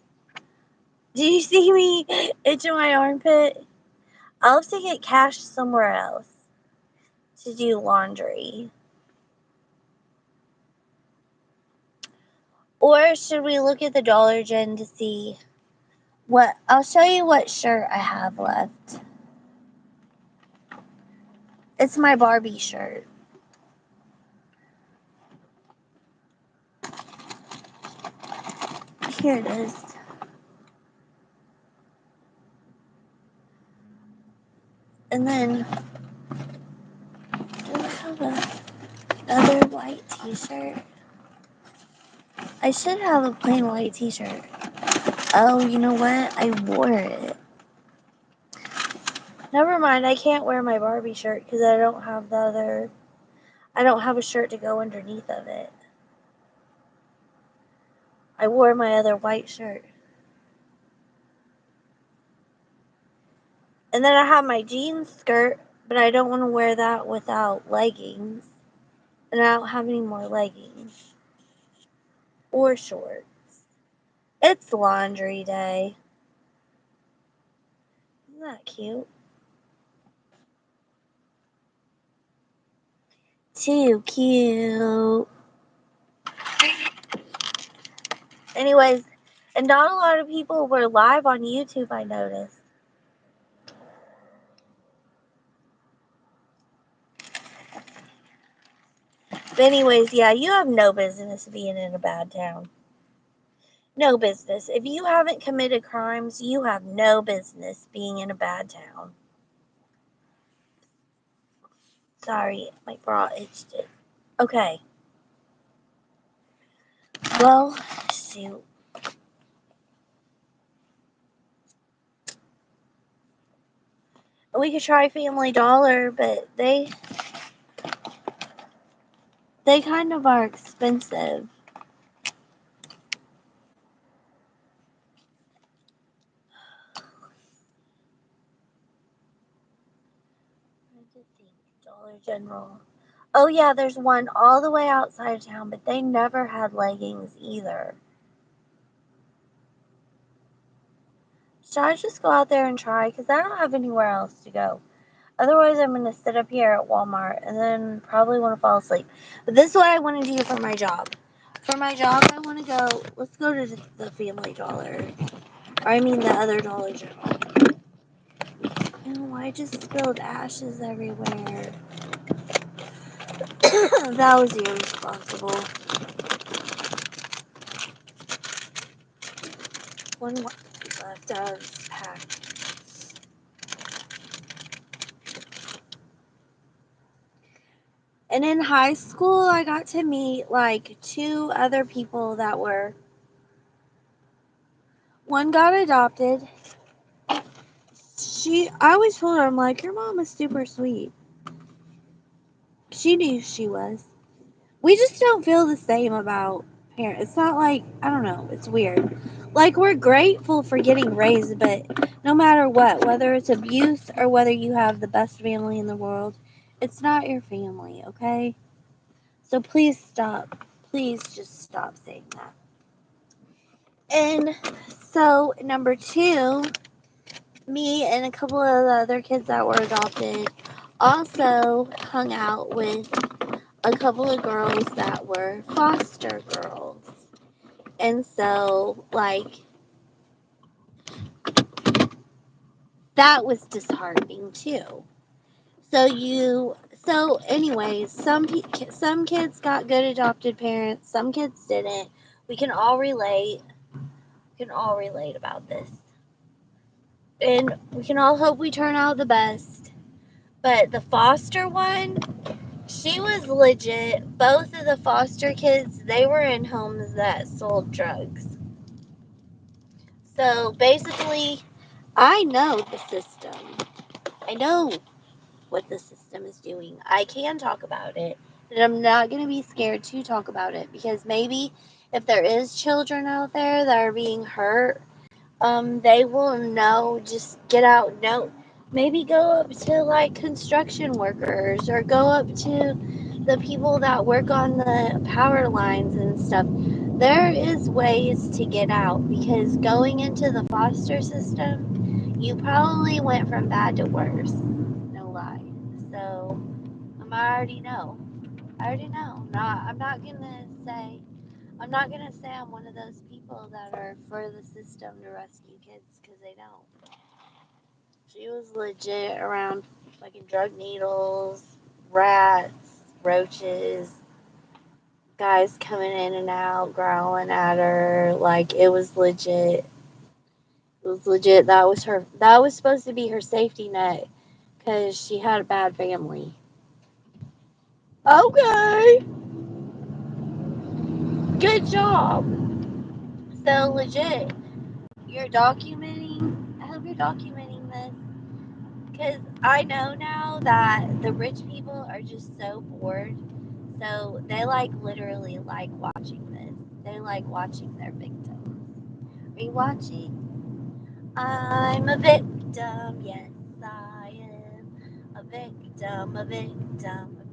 [SPEAKER 1] Do you see me itching my armpit? I'll have to get cash somewhere else to do laundry. Or should we look at the Dollar Gen to see what? I'll show you what shirt I have left. It's my Barbie shirt. Here it is. And then, do I have another white t-shirt? I should have a plain white t-shirt. Oh, you know what? I wore it. Never mind, I can't wear my Barbie shirt because I don't have I don't have a shirt to go underneath of it. I wore my other white shirt. And then I have my jeans skirt, but I don't want to wear that without leggings. And I don't have any more leggings. Or shorts. It's laundry day. Isn't that cute? Too cute. Anyways, and not a lot of people were live on YouTube, I noticed. But anyways, yeah, you have no business being in a bad town. No business. If you haven't committed crimes, you have no business being in a bad town. Sorry, my bra itched it. Okay. Well, shoot. We could try Family Dollar, but they kind of are expensive. I did think Dollar General. Oh, yeah, there's one all the way outside of town, but they never had leggings either. Should I just go out there and try? Because I don't have anywhere else to go. Otherwise, I'm going to sit up here at Walmart and then probably want to fall asleep. But this is what I want to do for my job. For my job, I want to go, let's go to the Family Dollar. Or I mean the other Dollar General. Oh, I just spilled ashes everywhere. That was irresponsible. One more left out of this pack. And in high school, I got to meet like 2 other people that were. One got adopted. I always told her, I'm like, your mom is super sweet. She knew she was. We just don't feel the same about parents. It's not like, I don't know, it's weird. Like, we're grateful for getting raised, but no matter what, whether it's abuse or whether you have the best family in the world, it's not your family, okay? So please stop. Please just stop saying that. And so, number 2, me and a couple of the other kids that were adopted also hung out with a couple of girls that were foster girls. And so, like, that was disheartening too. Anyways, some kids got good adopted parents, some kids didn't. We can all relate. We can all relate about this. And we can all hope we turn out the best. But the foster one, she was legit. Both of the foster kids, they were in homes that sold drugs. So basically, I know the system. I know what the system is doing. I can talk about it. And I'm not going to be scared to talk about it because maybe if there is children out there that are being hurt, they will know, just get out, know, maybe go up to like construction workers or go up to the people that work on the power lines and stuff. There is ways to get out because going into the foster system, you probably went from bad to worse. No lie. So I already know. I already know. I'm not gonna say I'm one of those people that are for the system to rescue kids because they don't. She was legit around fucking drug needles, rats, roaches, guys coming in and out, growling at her. Like it was legit. It was legit. That was her. That was supposed to be her safety net because she had a bad family. Okay. Good job. So legit. You're documenting. I hope you're documenting this. Because I know now that the rich people are just so bored. So they like literally like watching this. They like watching their victims. Are you watching? I'm a victim. Yes, I am a victim of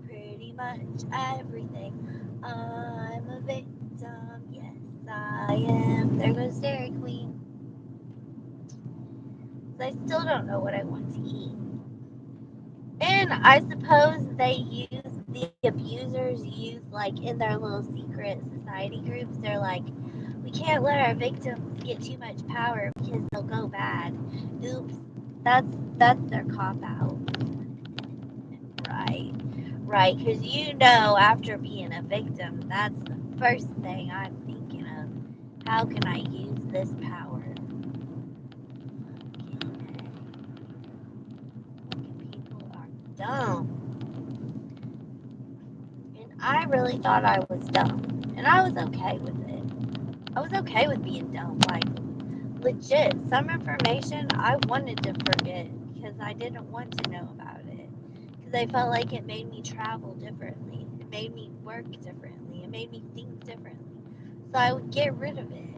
[SPEAKER 1] pretty much everything. I'm a victim. Yes, I am. There goes Dairy Queen. I still don't know what I want to eat. And I suppose the abusers use like in their little secret society groups, they're like, we can't let our victims get too much power because they'll go bad. Oops. That's that's their cop out. Right. Right. Because you know after being a victim, that's the first thing I'm thinking of. How can I use this power? People are dumb. And I really thought I was dumb. And I was okay with it. I was okay with being dumb. Like, legit, some information I wanted to forget because I didn't want to know about it. Because I felt like it made me travel differently. It made me work differently. It made me think differently. So I would get rid of it.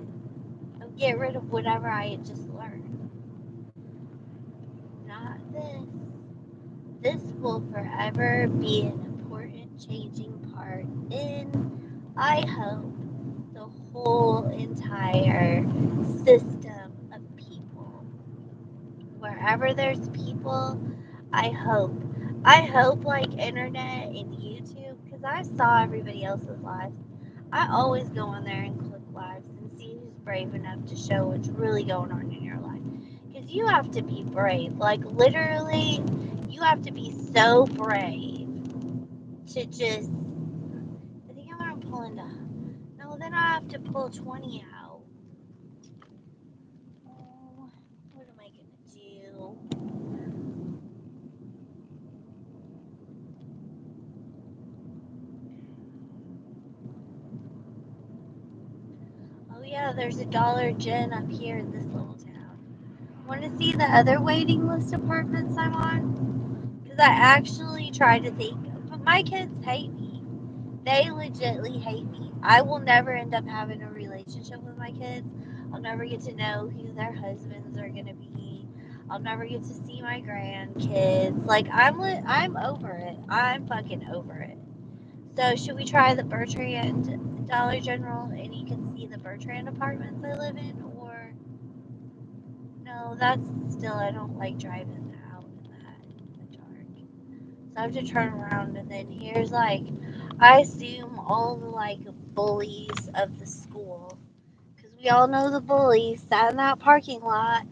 [SPEAKER 1] I would get rid of whatever I had just learned. Not this. This will forever be an important changing part in, I hope, the whole entire system of people. Wherever there's people, I hope. I hope like internet and YouTube, because I saw everybody else's lives. I always go on there and click lives and see who's brave enough to show what's really going on in your life. Because you have to be brave. Like, literally, you have to be so brave to just. I think I'm going to pull into. No, then I have to pull 20 out. Oh, what am I going to do? Oh, yeah, there's a Dollar Gen up here in this little town. Want to see the other waiting list apartments I'm on? Because I actually tried to think, but my kids hate me. They legitly hate me. I will never end up having a relationship with my kids. I'll never get to know who their husbands are gonna be. I'll never get to see my grandkids. Like, I'm over it. I'm fucking over it. So should we try the Bertrand Dollar General and you can see the Bertrand apartments I live in, or no? That's still, I don't like driving out in the dark. So I have to turn around, and then here's like, I assume all the like bullies of the school, because we all know the bullies sat in that parking lot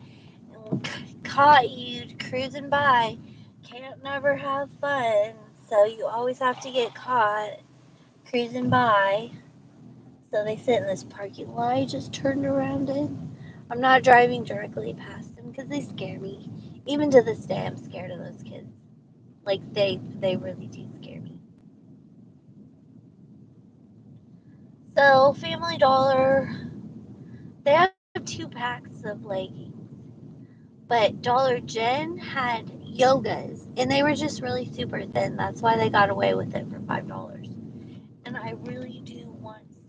[SPEAKER 1] and caught you cruising by. Can't never have fun, so you always have to get caught cruising by. So they sit in this parking lot. I just turned around in. I'm not driving directly past them because they scare me. Even to this day, I'm scared of those kids. Like, they really do scare me. So Family Dollar, they have 2 packs of leggings, but Dollar Gen had yogas, and they were just really super thin. That's why they got away with it for $5. And I really do want some.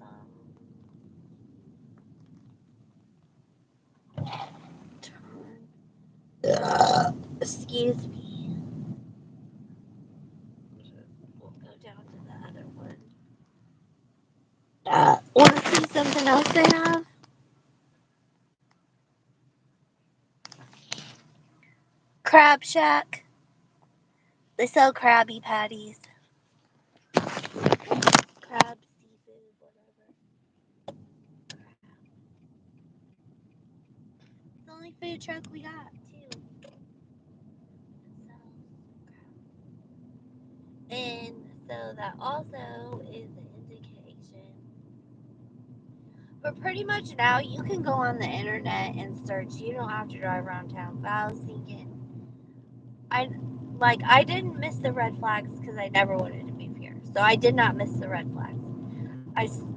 [SPEAKER 1] Excuse me. We'll go down to the other one. Want to see something else they have? Crab Shack. They sell Krabby Patties. Crab seafood, whatever. It's the only food truck we got, too. And so that also is an indication. But pretty much now you can go on the internet and search. You don't have to drive around town. But I was thinking, I didn't miss the red flags because I never wanted to move here. So I did not miss the red flags.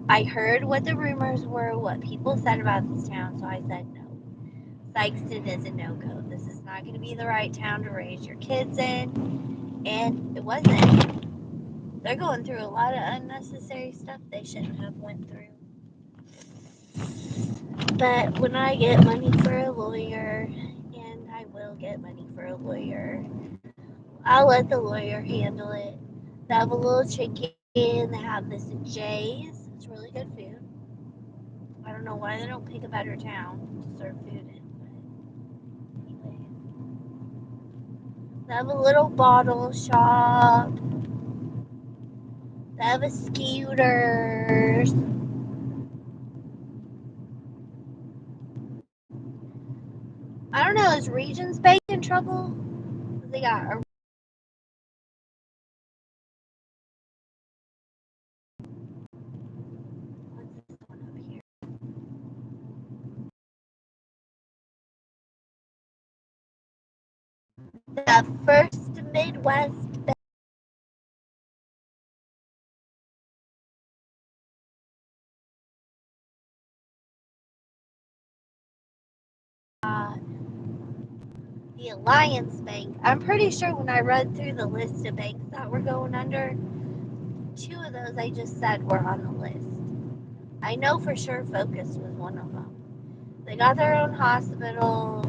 [SPEAKER 1] I heard what the rumors were, what people said about this town, so I said no. Sykeston is a no-go. This is not going to be the right town to raise your kids in, and it wasn't. They're going through a lot of unnecessary stuff they shouldn't have went through. But when I get money for a lawyer, and I will get money for a lawyer, I'll let the lawyer handle it. They have a little chicken. They have this at Jay's. It's really good food. I don't know why they don't pick a better town to serve food in. But anyway, they have a little bottle shop. They have a scooters. I don't know. Is Regions Bank in trouble? They got a. What's this one up here? The First Midwest Bank. The Alliance Bank. I'm pretty sure when I read through the list of banks that were going under, 2 of those I just said were on the list. I know for sure Focus was one of them. They got their own hospital.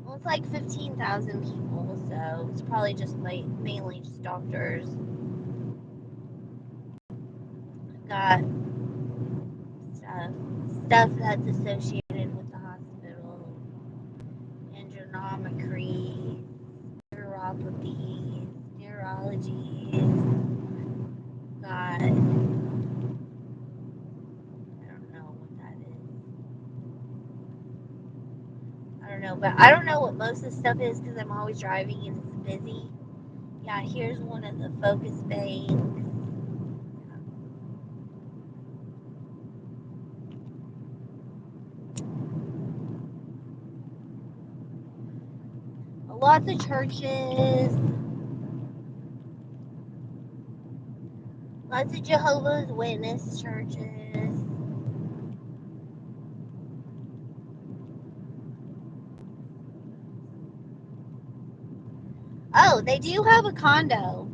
[SPEAKER 1] Well, it's like 15,000 people, so though. It's probably just mainly just doctors. Got stuff that's associated with the hospital, endonometry, neuropathy, neurology. Got, I don't know what that is. I don't know, but I don't know what most of the stuff is because I'm always driving and it's busy. Yeah, here's one of the focus banks. Lots of churches. Lots of Jehovah's Witness churches. Oh, they do have a condo.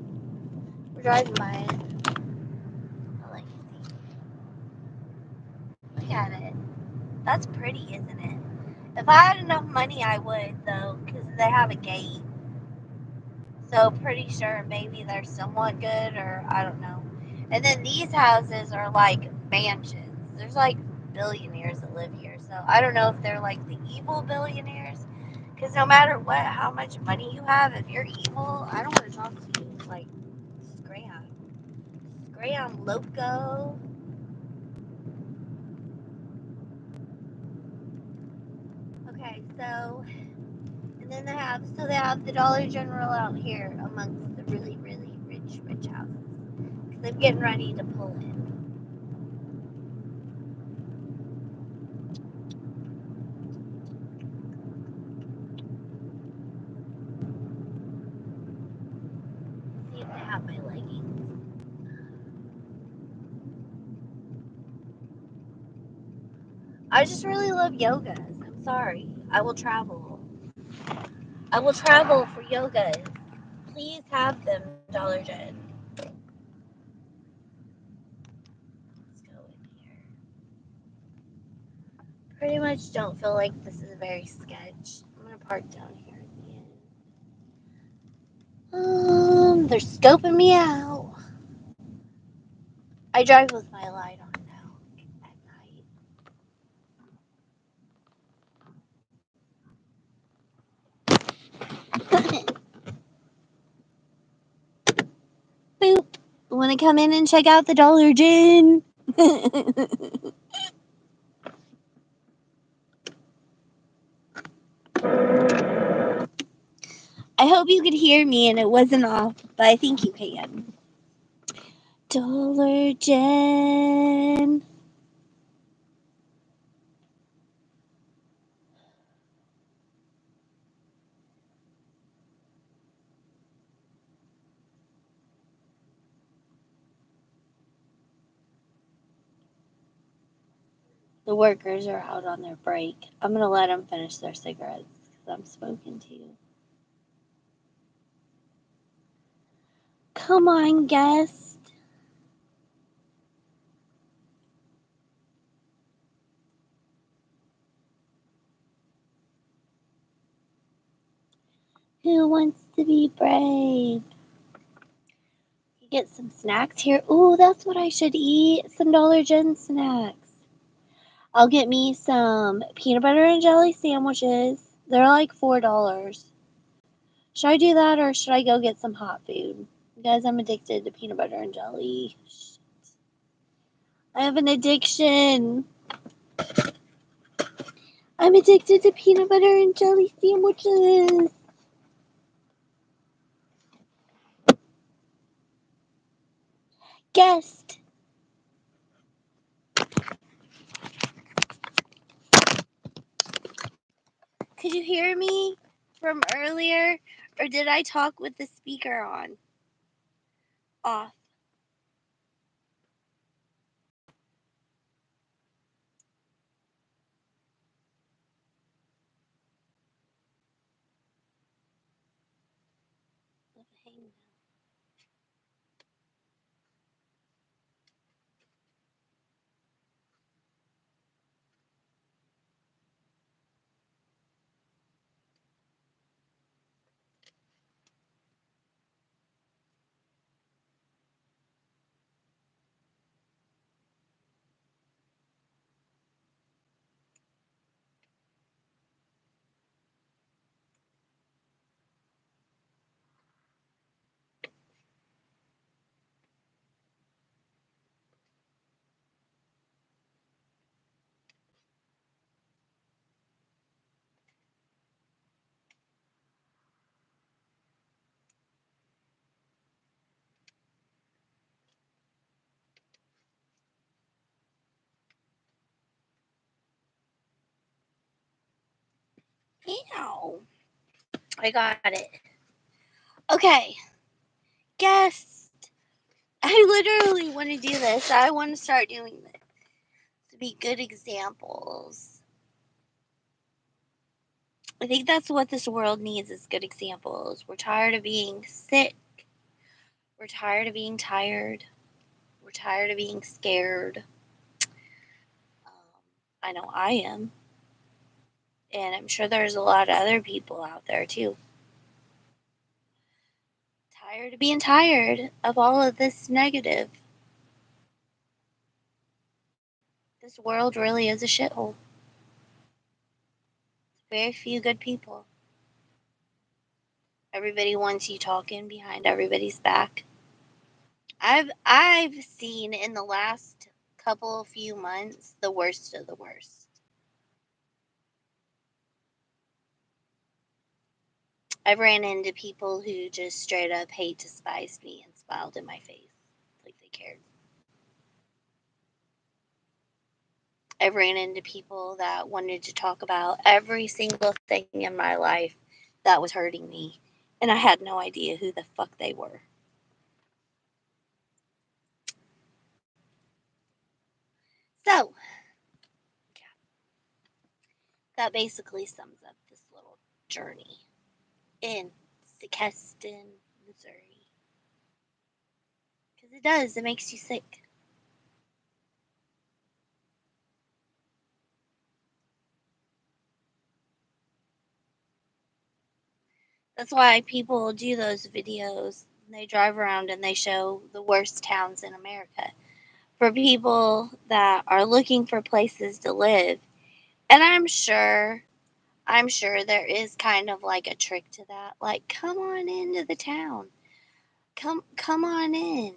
[SPEAKER 1] We're driving by it. I like to see. Look at it. That's pretty, isn't it? If I had enough money, I would, though, because they have a gate. So pretty sure maybe they're somewhat good, or I don't know. And then these houses are like mansions. There's like billionaires that live here. So I don't know if they're like the evil billionaires. Because no matter what, how much money you have, if you're evil, I don't want to talk to you. Like, scram. Scram, loco. Okay, so, and then they have the Dollar General out here amongst the really, really rich houses. Because I'm getting ready to pull in. See if they have my leggings. I just really love yogas. I'm sorry. I will travel. I will travel for yogas. Please have them, Dollar Gen. Let's go in here. Pretty much don't feel like this is very sketch. I'm gonna park down here at the end. They're scoping me out. I drive with my light on now at night. Boop. Want to come in and check out the Dollar Gen? I hope you could hear me and it wasn't off, but I think you can. Dollar Gen. The workers are out on their break. I'm going to let them finish their cigarettes because I'm smoking too. Come on, guest. Who wants to be brave? You get some snacks here. Ooh, that's what I should eat. Some Dollar Gen snacks. I'll get me some peanut butter and jelly sandwiches. They're like $4. Should I do that or should I go get some hot food? Guys, I'm addicted to peanut butter and jelly. I have an addiction. I'm addicted to peanut butter and jelly sandwiches. Guest. Could you hear me from earlier? Or did I talk with the speaker on? Off. Ew. I got it. Okay. Guess. I literally want to do this. I want to start doing this to be good examples. I think that's what this world needs is good examples. We're tired of being sick. We're tired of being tired. We're tired of being scared. I know I am. And I'm sure there's a lot of other people out there too. Tired of being tired of all of this negative. This world really is a shithole. Very few good people. Everybody wants you talking behind everybody's back. I've seen in the last few months the worst of the worst. I've ran into people who just straight up hate despised me and smiled in my face like they cared. I've ran into people that wanted to talk about every single thing in my life that was hurting me, and I had no idea who the fuck they were. So, that basically sums up this little journey in Sikeston, Missouri. Because it does, it makes you sick. That's why people do those videos. They drive around and they show the worst towns in America for people that are looking for places to live. And I'm sure there is kind of like a trick to that. Like, come on into the town. Come on in.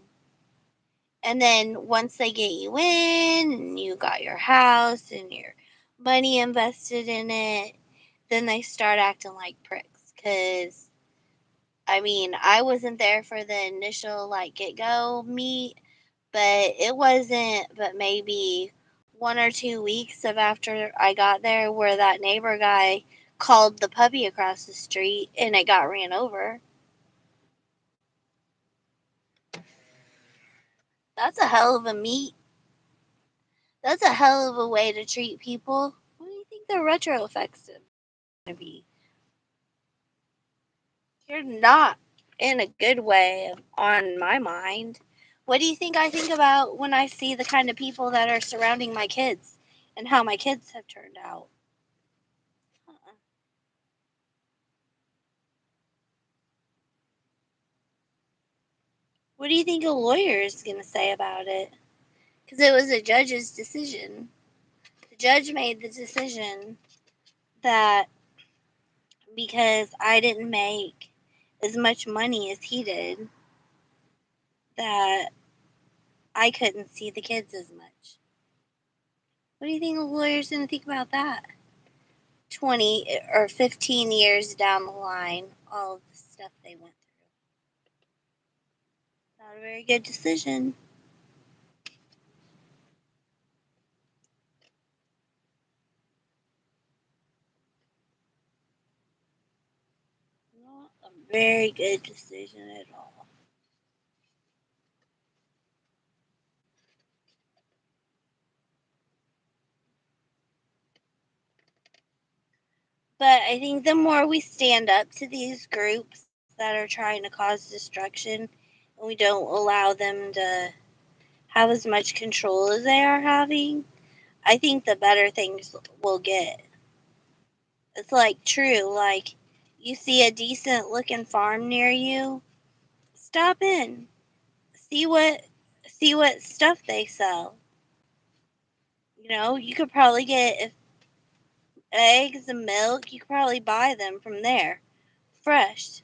[SPEAKER 1] And then once they get you in and you got your house and your money invested in it, then they start acting like pricks. Cause I mean, I wasn't there for the initial like get go meet, but it wasn't but maybe 1 or 2 weeks of after I got there where that neighbor guy called the puppy across the street and it got ran over. That's a hell of a meet. That's a hell of a way to treat people. What do you think the retro effects are going to be? You're not in a good way on my mind. What do you think I think about when I see the kind of people that are surrounding my kids and how my kids have turned out? Uh-uh. What do you think a lawyer is going to say about it? Because it was a judge's decision. The judge made the decision that because I didn't make as much money as he did, that I couldn't see the kids as much. What do you think a lawyer's going to think about that? 20 or 15 years down the line, all of the stuff they went through. Not a very good decision. Not a very good decision at all. But I think the more we stand up to these groups that are trying to cause destruction, and we don't allow them to have as much control as they are having, I think the better things will get. It's like true, like you see a decent looking farm near you, stop in. See what stuff they sell. You know, you could probably get eggs and milk, you could probably buy them from there, fresh.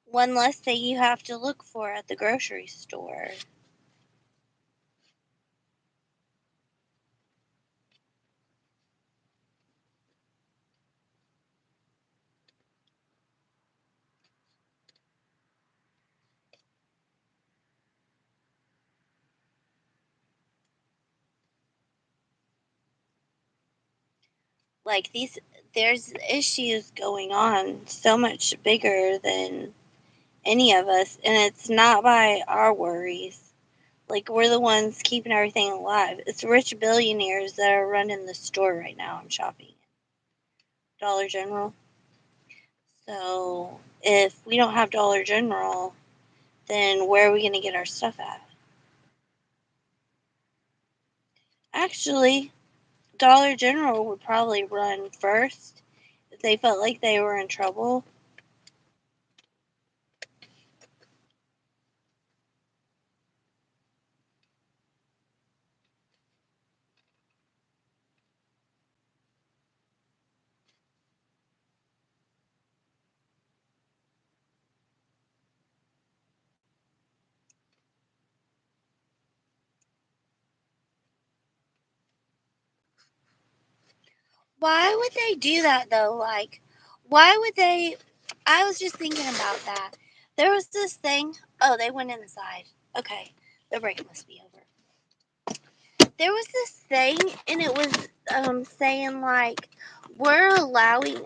[SPEAKER 1] One less thing you have to look for at the grocery store. Like there's issues going on so much bigger than any of us, and it's not by our worries. Like, we're the ones keeping everything alive. It's rich billionaires that are running the store right now. I'm shopping at Dollar General. So if we don't have Dollar General, then where are we going to get our stuff at? Actually, Dollar General would probably run first if they felt like they were in trouble. Why would they do that though? Like, why would they? I was just thinking about that. There was this thing. Oh, they went inside. Okay, the break must be over. There was this thing, and it was saying like we're allowing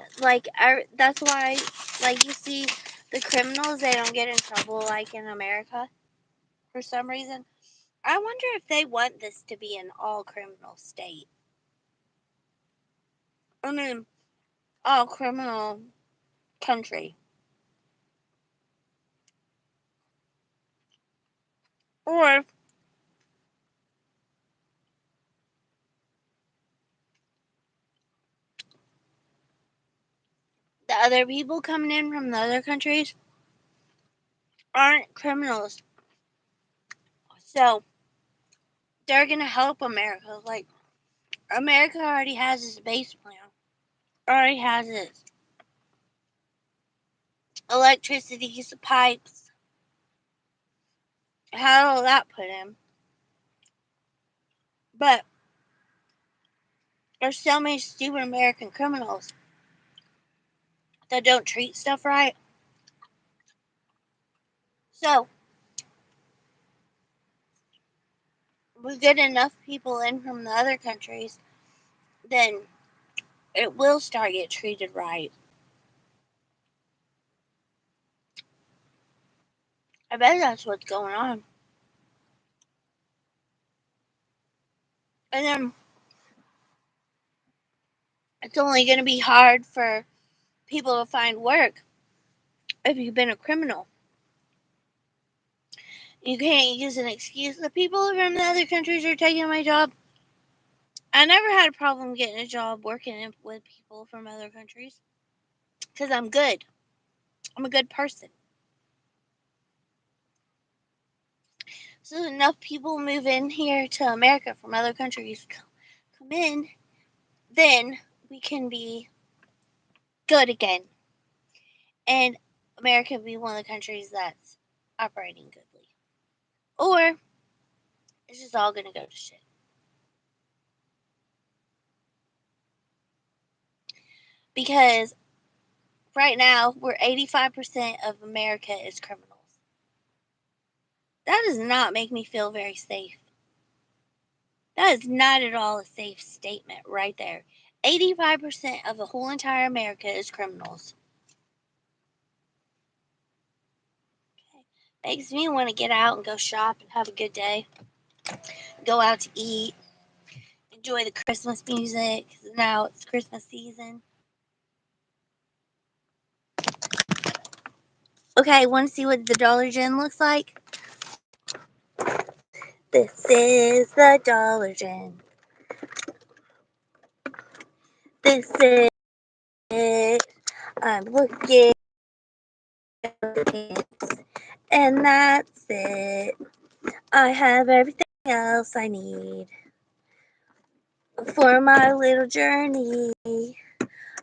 [SPEAKER 1] that's why like you see the criminals, they don't get in trouble like in America for some reason. I wonder if they want this to be an all criminal state. I mean, all criminal country. Or the other people coming in from the other countries aren't criminals. So they're going to help America. Like, America already has its base plan, already has its electricity, pipes. How will that put in? But there's so many stupid American criminals that don't treat stuff right. So we get enough people in from the other countries, then it will start get treated right. I bet that's what's going on. And then it's only going to be hard for people to find work if you've been a criminal. You can't use an excuse. The people from the other countries are taking my job. I never had a problem getting a job working with people from other countries because I'm good. I'm a good person. So enough people move in here to America from other countries come in, then we can be good again. And America will be one of the countries that's operating goodly. Or it's just all going to go to shit. Because right now, we're 85% of America is criminals. That does not make me feel very safe. That is not at all a safe statement right there. 85% of the whole entire America is criminals. Okay. Makes me want to get out and go shop and have a good day. Go out to eat. Enjoy the Christmas music. Now it's Christmas season. Okay, want to see what the Dollar Gen looks like? This is the Dollar Gen. This is it. I'm looking and that's it. I have everything else I need for my little journey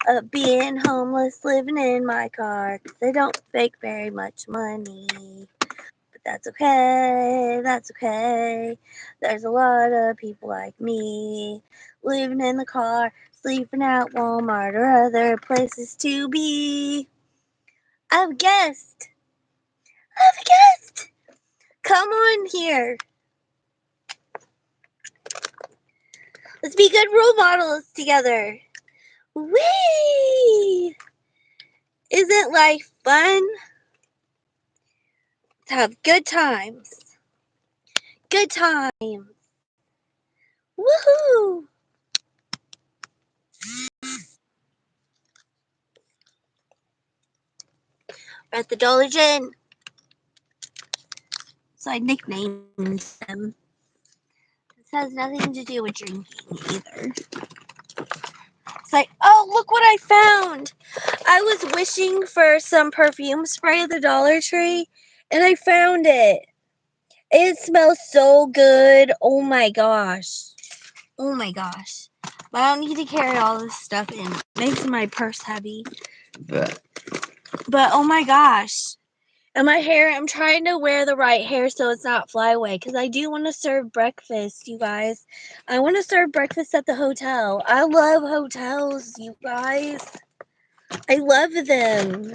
[SPEAKER 1] of being homeless, living in my car. 'Cause I don't make very much money. But that's okay, that's okay. There's a lot of people like me living in the car, sleeping at Walmart or other places to be. I have a guest. I have a guest. Come on here. Let's be good role models together. Whee! Isn't life fun? To have good times. Good times. Woohoo! We're at the Dollar Gen. So I nicknamed them. This has nothing to do with drinking either. It's like, oh, look what I found. I was wishing for some perfume spray at the Dollar Tree, and I found it. It smells so good. Oh my gosh. Oh my gosh. But I don't need to carry all this stuff in. It makes my purse heavy. But oh my gosh. And my hair, I'm trying to wear the right hair so it's not fly away. Because I do want to serve breakfast, you guys. I want to serve breakfast at the hotel. I love hotels, you guys. I love them.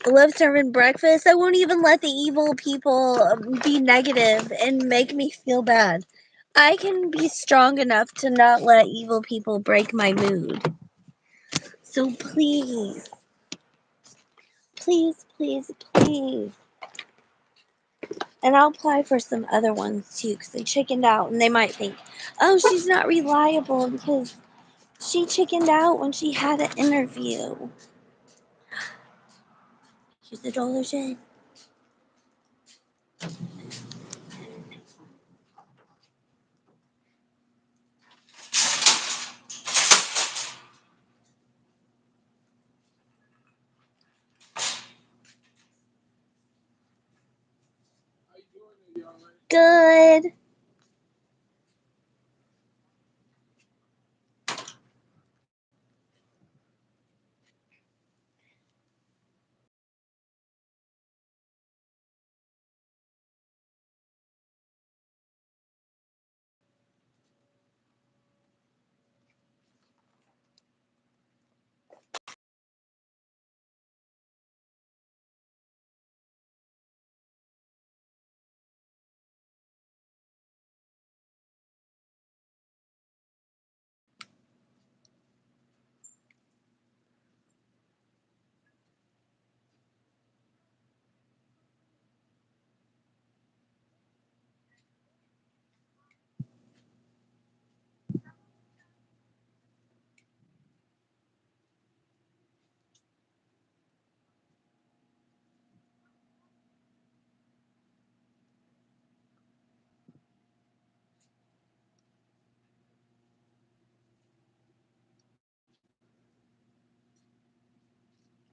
[SPEAKER 1] I love serving breakfast. I won't even let the evil people be negative and make me feel bad. I can be strong enough to not let evil people break my mood. So please, please, please, please. And I'll apply for some other ones too, because they chickened out and they might think, oh, she's not reliable because she chickened out when she had an interview. She's the Dollar Gen. Good.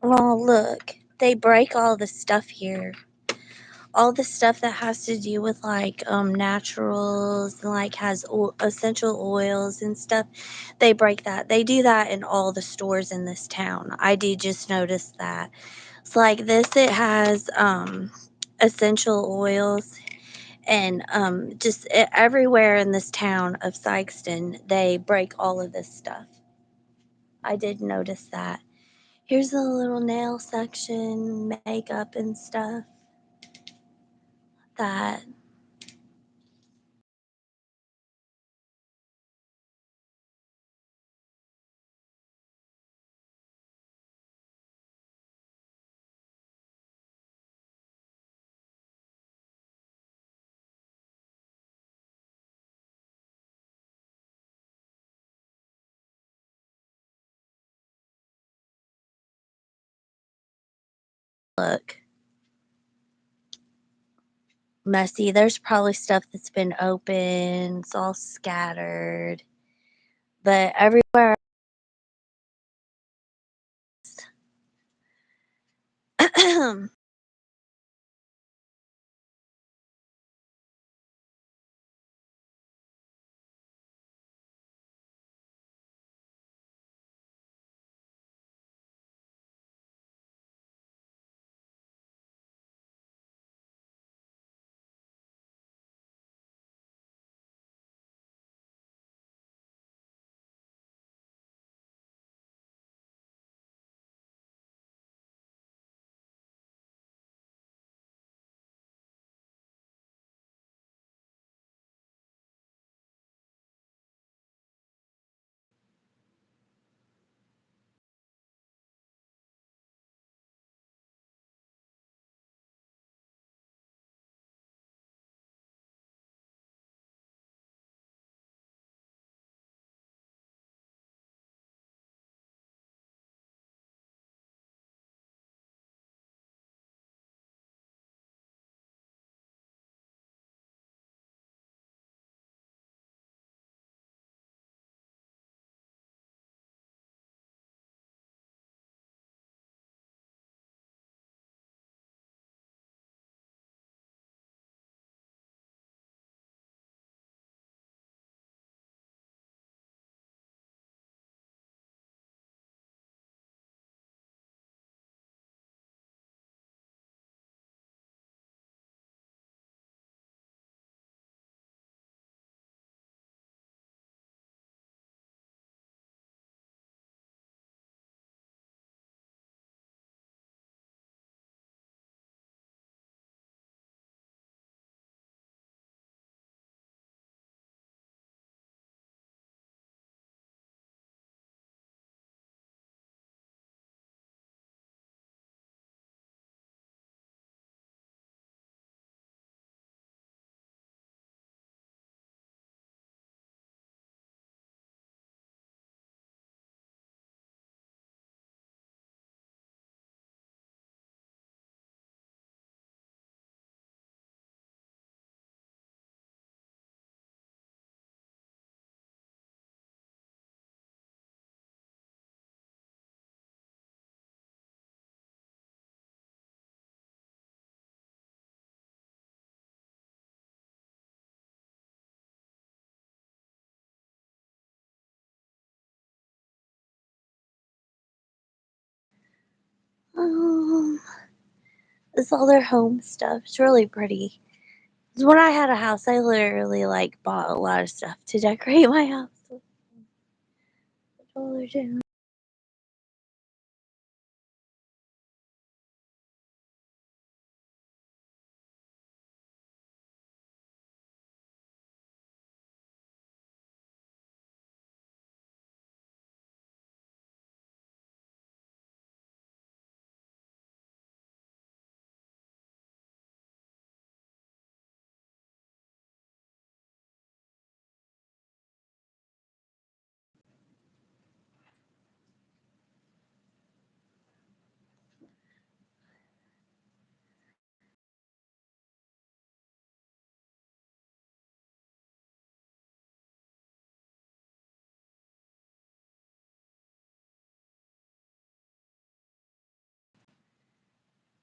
[SPEAKER 1] Oh, look. They break all the stuff here. All the stuff that has to do with like naturals and like has essential oils and stuff, they break that. They do that in all the stores in this town. I did just notice that. It's like this, it has essential oils and just everywhere in this town of Sykeston, they break all of this stuff. I did notice that. Here's the little nail section, makeup and stuff that look messy. There's probably stuff that's been open. It's all scattered. But everywhere Um, it's all their home stuff. It's really pretty. 'Cause when I had a house, I literally like bought a lot of stuff to decorate my house with. Dollar General.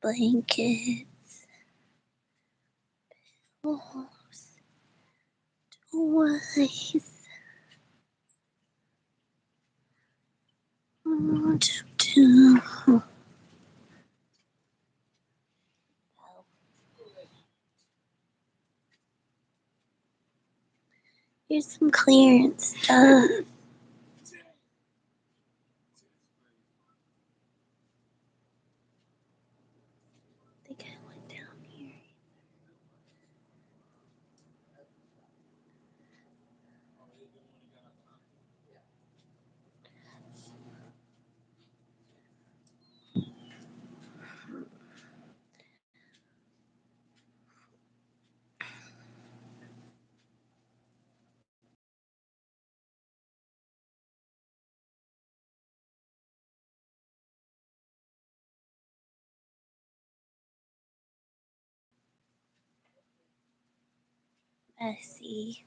[SPEAKER 1] Blankets. Pillows. Toys. Here's some clearance stuff. I think I went down here. Messy.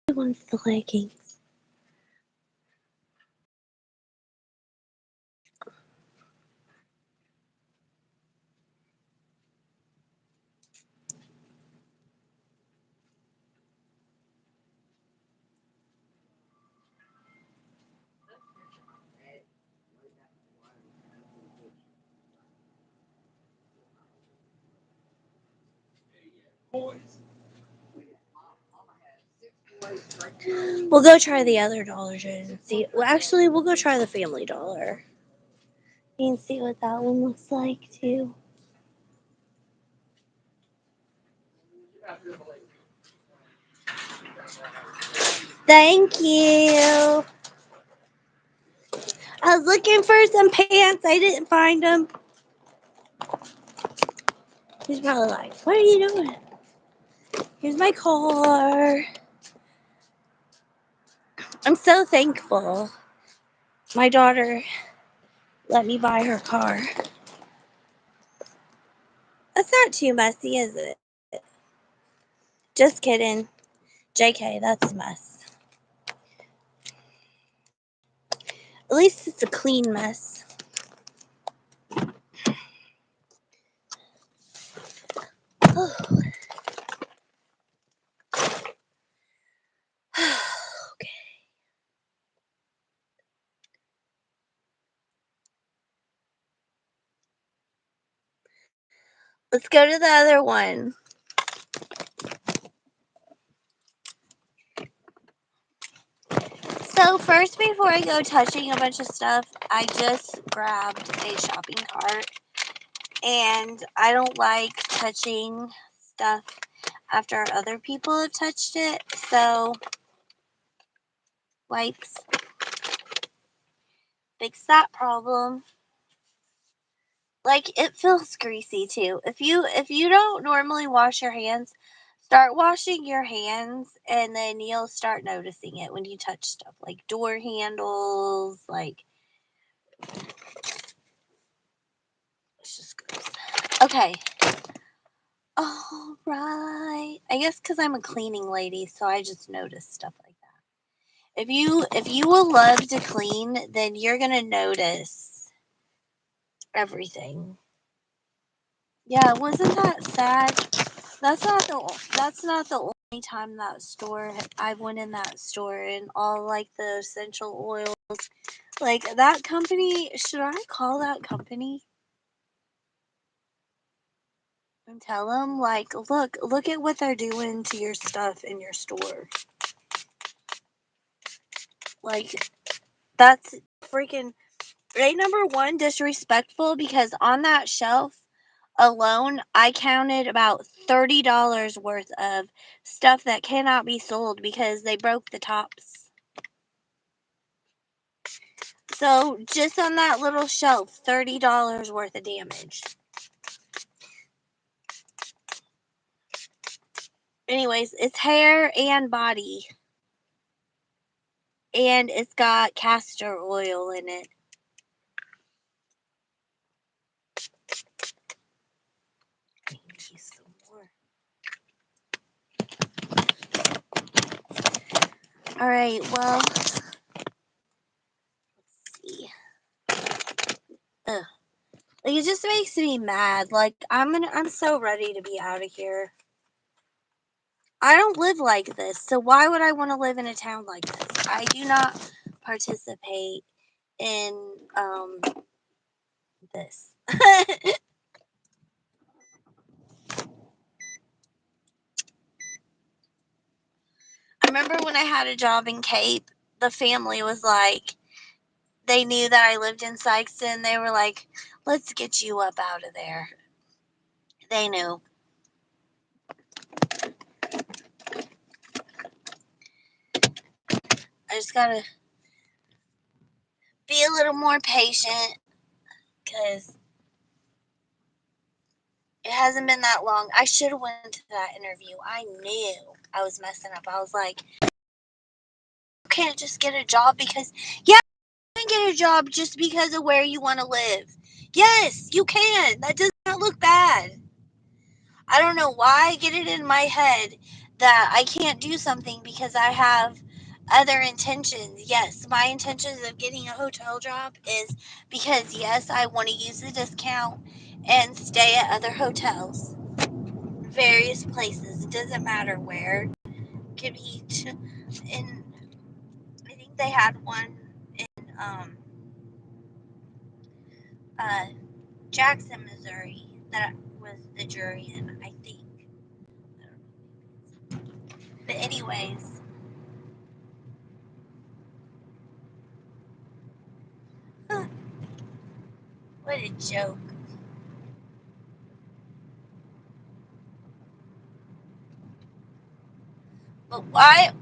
[SPEAKER 1] He wants the leggings. We'll go try the other Dollar General and see. Well, actually, we'll go try the Family Dollar and see what that one looks like too. Thank you. I was looking for some pants. I didn't find them. He's probably like, "What are you doing?" Here's my car. I'm so thankful. My daughter let me buy her car. That's not too messy, is it? Just kidding. JK, that's a mess. At least it's a clean mess. Oh. Okay. Let's go to the other one. So first, before I go touching a bunch of stuff, I just grabbed a shopping cart. And I don't like touching stuff after other people have touched it. So, wipes. Fix that problem. Like, it feels greasy too. If you don't normally wash your hands, start washing your hands, and then you'll start noticing it when you touch stuff like door handles, like, it's just gross. Okay. All right. I guess because I'm a cleaning lady, so I just notice stuff like that. If you will love to clean, then you're gonna notice everything. Yeah, wasn't that sad? That's not the only time that store I went in that store and all like the essential oils. Like that company, should I call that company and tell them like, look at what they're doing to your stuff in your store. Like that's freaking rate number one, disrespectful, because on that shelf alone, I counted about $30 worth of stuff that cannot be sold because they broke the tops. So just on that little shelf, $30 worth of damage. Anyways, it's hair and body. And it's got castor oil in it. I need to use some more. Alright, well, let's see. Ugh. Like, it just makes me mad. Like, I'm so ready to be out of here. I don't live like this, so why would I want to live in a town like this? I do not participate in this. I remember when I had a job in Cape, the family was like, they knew that I lived in Sykeston. They were like, let's get you up out of there. They knew. I just gotta be a little more patient because it hasn't been that long. I should have went to that interview. I knew I was messing up. I was like, you can't just get a job because, yeah, you can get a job just because of where you want to live. Yes, you can. That does not look bad. I don't know why I get it in my head that I can't do something because I have other intentions. Yes, my intentions of getting a hotel job is because, yes, I want to use the discount and stay at other hotels, various places. It doesn't matter where. It could be in, I think they had one in uh, Jackson, Missouri that was the jury in, I think. But anyways, what a joke. But why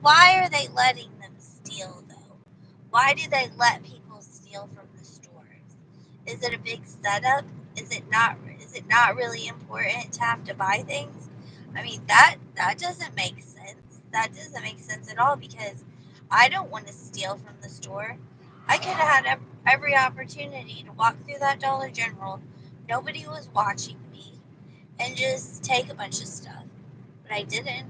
[SPEAKER 1] are they letting them steal though? Why do they let people steal from the stores? Is it a big setup? Is it not really important to have to buy things? I mean that doesn't make sense. That doesn't make sense at all because I don't want to steal from the store. I could have had every opportunity to walk through that Dollar General. Nobody was watching me and just take a bunch of stuff. But I didn't.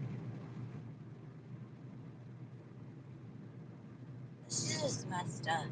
[SPEAKER 1] She's just messed up.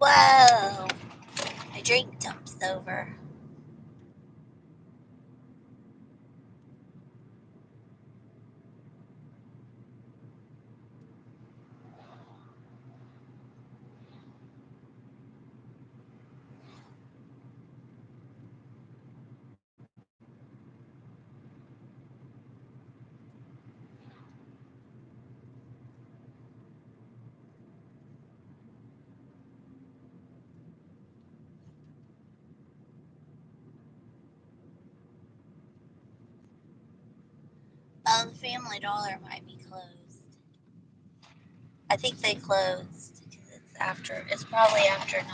[SPEAKER 1] Whoa! My drink dumps over. The Family Dollar might be closed. I think they closed because it's probably after 9.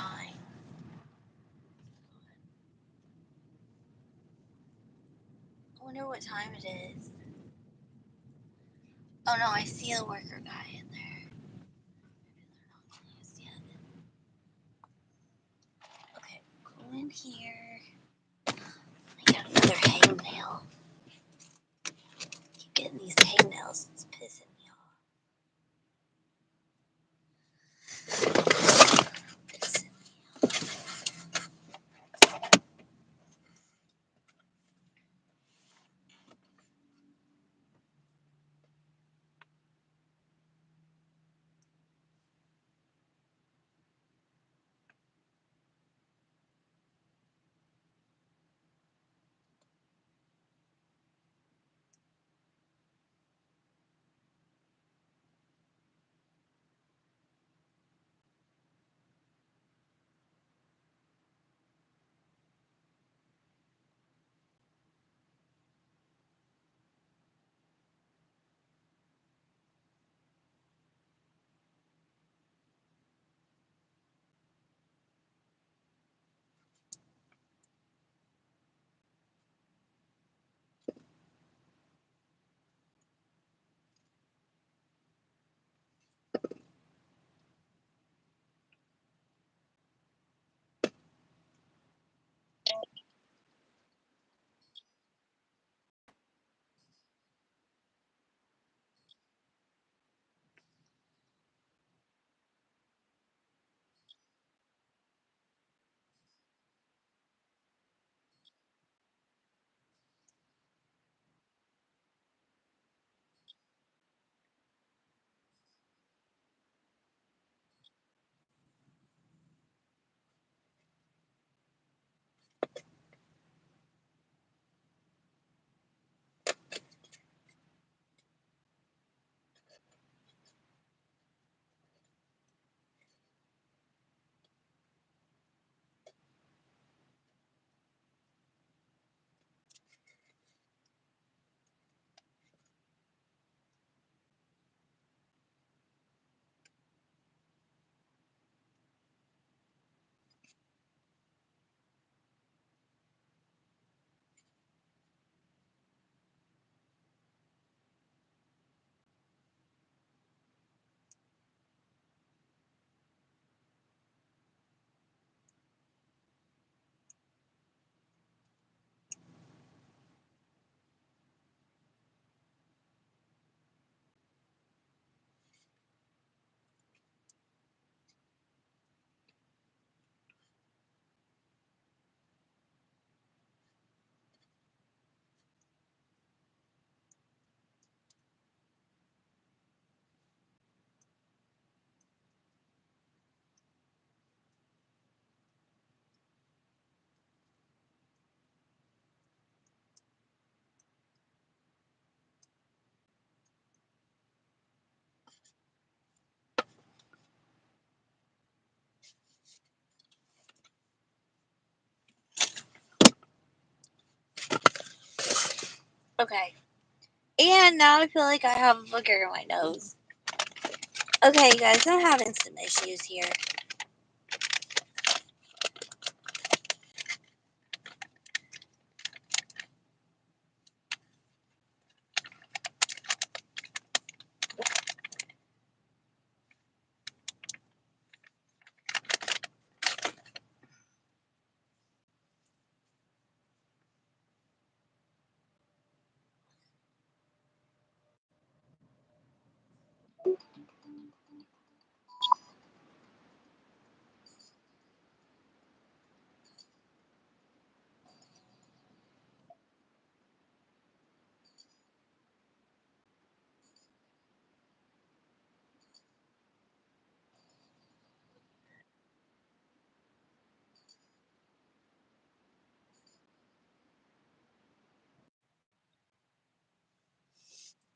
[SPEAKER 1] I wonder what time it is. Oh no, I see a worker guy in there. Maybe they're not closed yet. Okay, go in here. I got another hangnail. Keep getting these hangnails. It's pissing me off. Pissing me. Okay. And now I feel like I have a booger in my nose. Okay, guys, I'm having some issues here.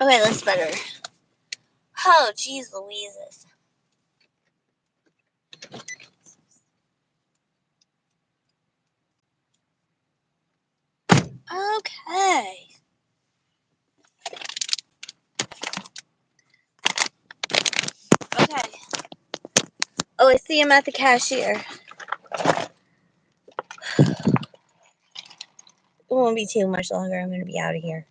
[SPEAKER 1] Okay, that's better. Oh, jeez Louises. Okay. Okay. Oh, I see him at the cashier. It won't be too much longer. I'm going to be out of here.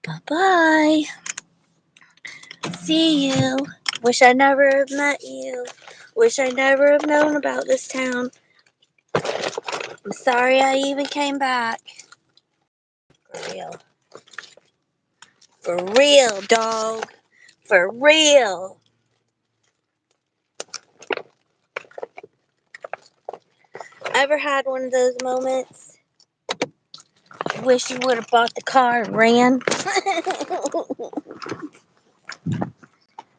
[SPEAKER 1] Bye-bye. See you. Wish I never have met you. Wish I never have known about this town. I'm sorry I even came back. For real. For real, dog. For real. Ever had one of those moments? Wish you would have bought the car and ran.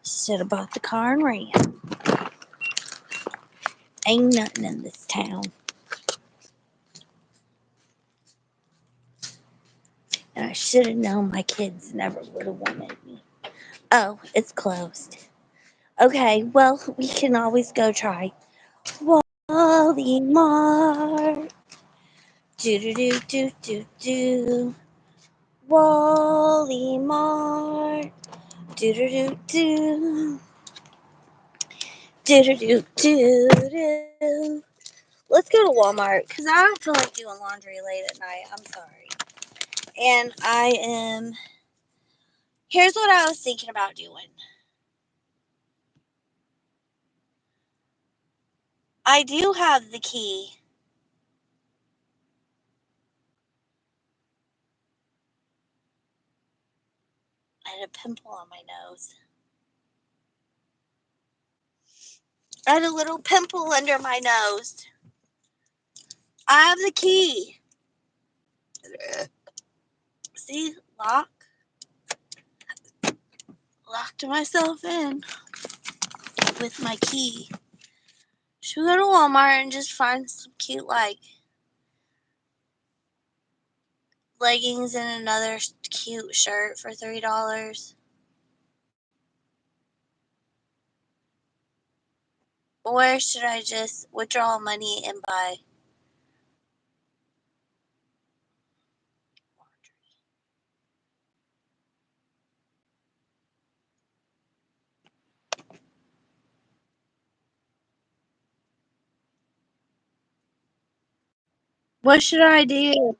[SPEAKER 1] Should have bought the car and ran. Ain't nothing in this town. And I should have known my kids never would have wanted me. Oh, it's closed. Okay, well, we can always go try Wally Mart. Do do do do do do. Wally Mart. Do do do do. Do do do do do. Let's go to Walmart because I don't feel like doing laundry late at night. I'm sorry. And I am. Here's what I was thinking about doing. I do have the key. I had a pimple on my nose. I had a little pimple under my nose. I have the key. See, locked myself in with my key. Should we go to Walmart and just find some cute, like, leggings and another cute shirt for $3? Or should I just withdraw money and buy? What should I do?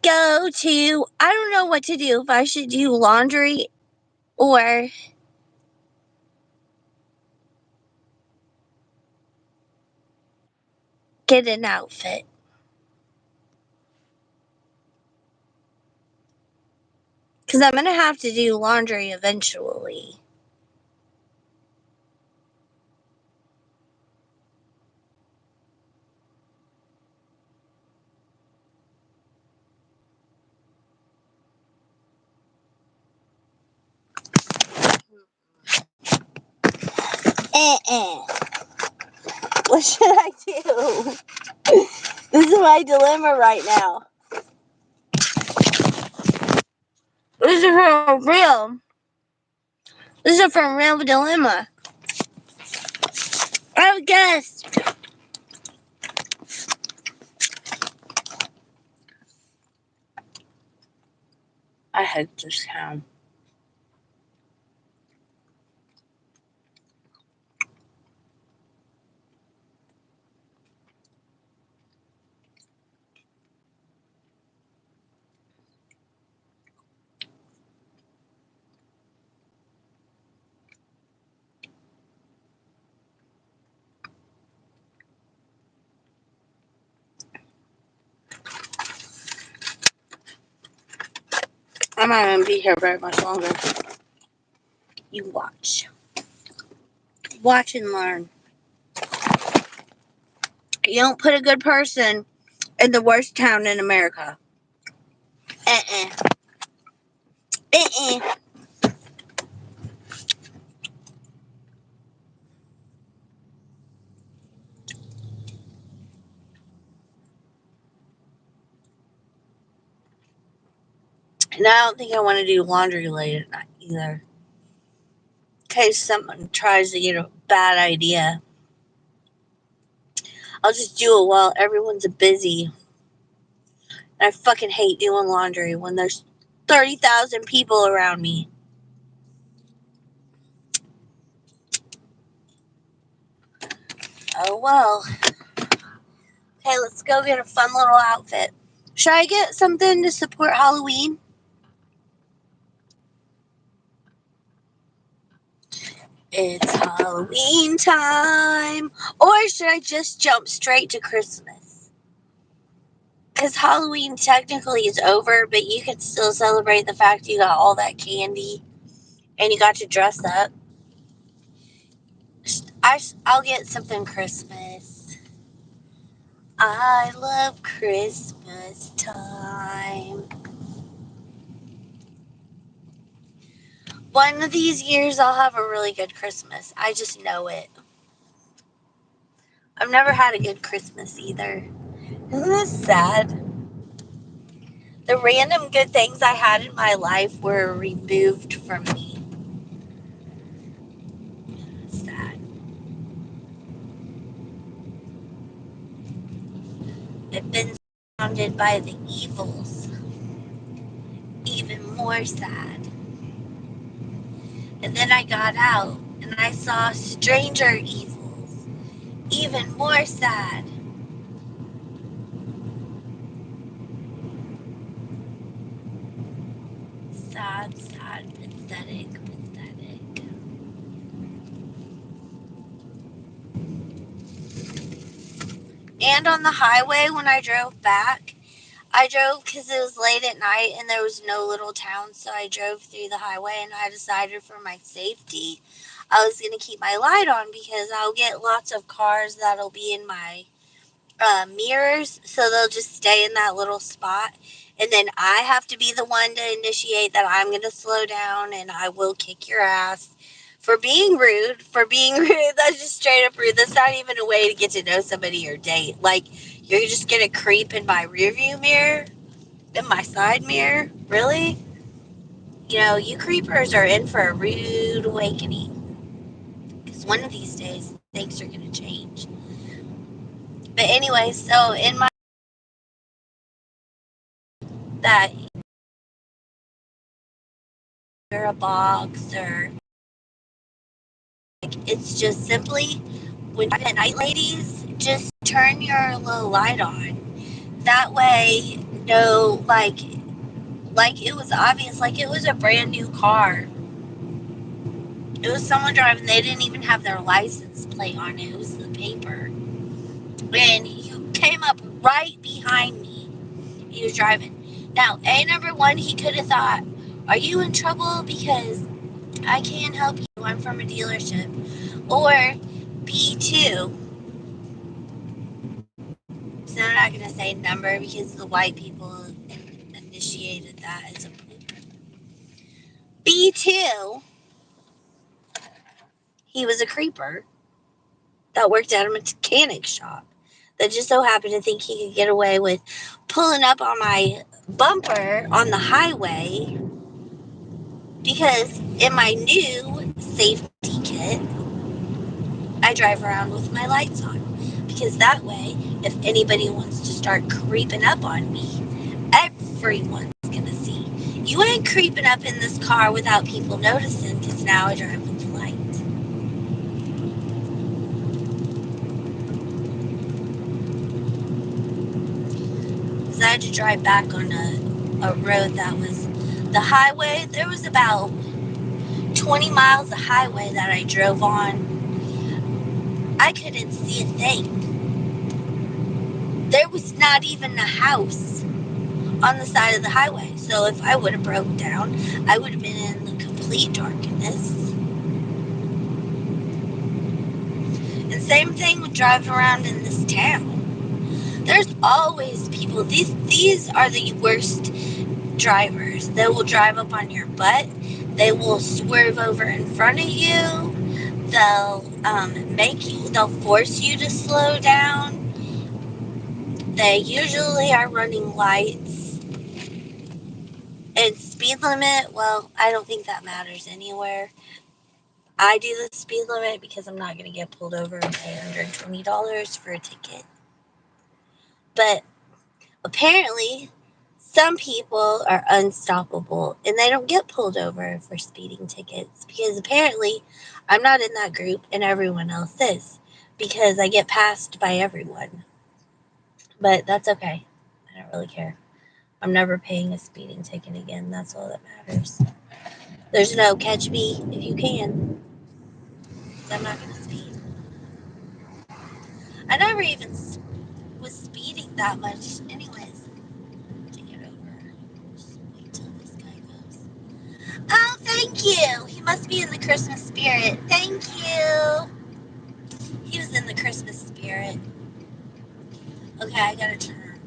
[SPEAKER 1] go to, I don't know what to do, if I should do laundry or get an outfit. Because I'm going to have to do laundry eventually. What should I do? This is my dilemma right now. This is for real. This is from Real Dilemma. Oh, guess. I hate this town. I'm not going to be here very much longer. You watch. Watch and learn. You don't put a good person in the worst town in America. And I don't think I want to do laundry late at night either. In case someone tries to get a bad idea. I'll just do it while everyone's busy. And I fucking hate doing laundry when there's 30,000 people around me. Oh well. Okay, let's go get a fun little outfit. Should I get something to support Halloween? It's Halloween time. Or should I just jump straight to Christmas? Because Halloween technically is over, but you can still celebrate the fact you got all that candy and you got to dress up. I'll get something Christmas. I love Christmas time. One of these years I'll have a really good Christmas. I just know it. I've never had a good Christmas either. Isn't this sad? The random good things I had in my life were removed from me. Sad. I've been surrounded by the evils. Even more sad. And then I got out and I saw stranger evils. Even more sad. Sad, sad, pathetic, pathetic. And on the highway when I drove back, I drove because it was late at night and there was no little town, so I drove through the highway and I decided for my safety I was going to keep my light on because I'll get lots of cars that'll be in my mirrors, so they'll just stay in that little spot. And then I have to be the one to initiate that I'm going to slow down and I will kick your ass for being rude. For being rude, that's just straight up rude. That's not even a way to get to know somebody or date. Like, you're just going to creep in my rearview mirror, in my side mirror? Really? You know, you creepers are in for a rude awakening. Because one of these days, things are going to change. But anyway, so in my that you're a box or it's just simply when at night, ladies, just turn your little light on. That way no, like it was obvious, like it was a brand new car. It was someone driving. They didn't even have their license plate on it. It was the paper. And he came up right behind me. He was driving. Now, number one, he could have thought, are you in trouble because I can't help you? I'm from a dealership. Or B2, so I'm not going to say number because the white people initiated that. It's a B2, he was a creeper that worked at a mechanic shop that just so happened to think he could get away with pulling up on my bumper on the highway because in my new safety kit, I drive around with my lights on. Because that way, if anybody wants to start creeping up on me, everyone's gonna see. You ain't creeping up in this car without people noticing because now I drive with the light. Because I had to drive back on a road that was the highway. There was about 20 miles of highway that I drove on. I couldn't see a thing. There was not even a house on the side of the highway. So if I would have broke down, I would have been in the complete darkness. And same thing with driving around in this town. There's always people. These are the worst drivers. They will drive up on your butt. They will swerve over in front of you. They'll they'll force you to slow down. They usually are running lights. And speed limit, well, I don't think that matters anywhere. I do the speed limit because I'm not going to get pulled over and pay $120 for a ticket. But apparently, some people are unstoppable and they don't get pulled over for speeding tickets because apparently I'm not in that group and everyone else is because I get passed by everyone. But that's okay. I don't really care. I'm never paying a speeding ticket again. That's all that matters. There's no catch me if you can. I'm not going to speed. I never even was speeding that much anyways to get over. Just wait till this guy goes. Oh, thank you. He must be in the Christmas spirit. Thank you. He was in the Christmas spirit. Okay, I gotta turn.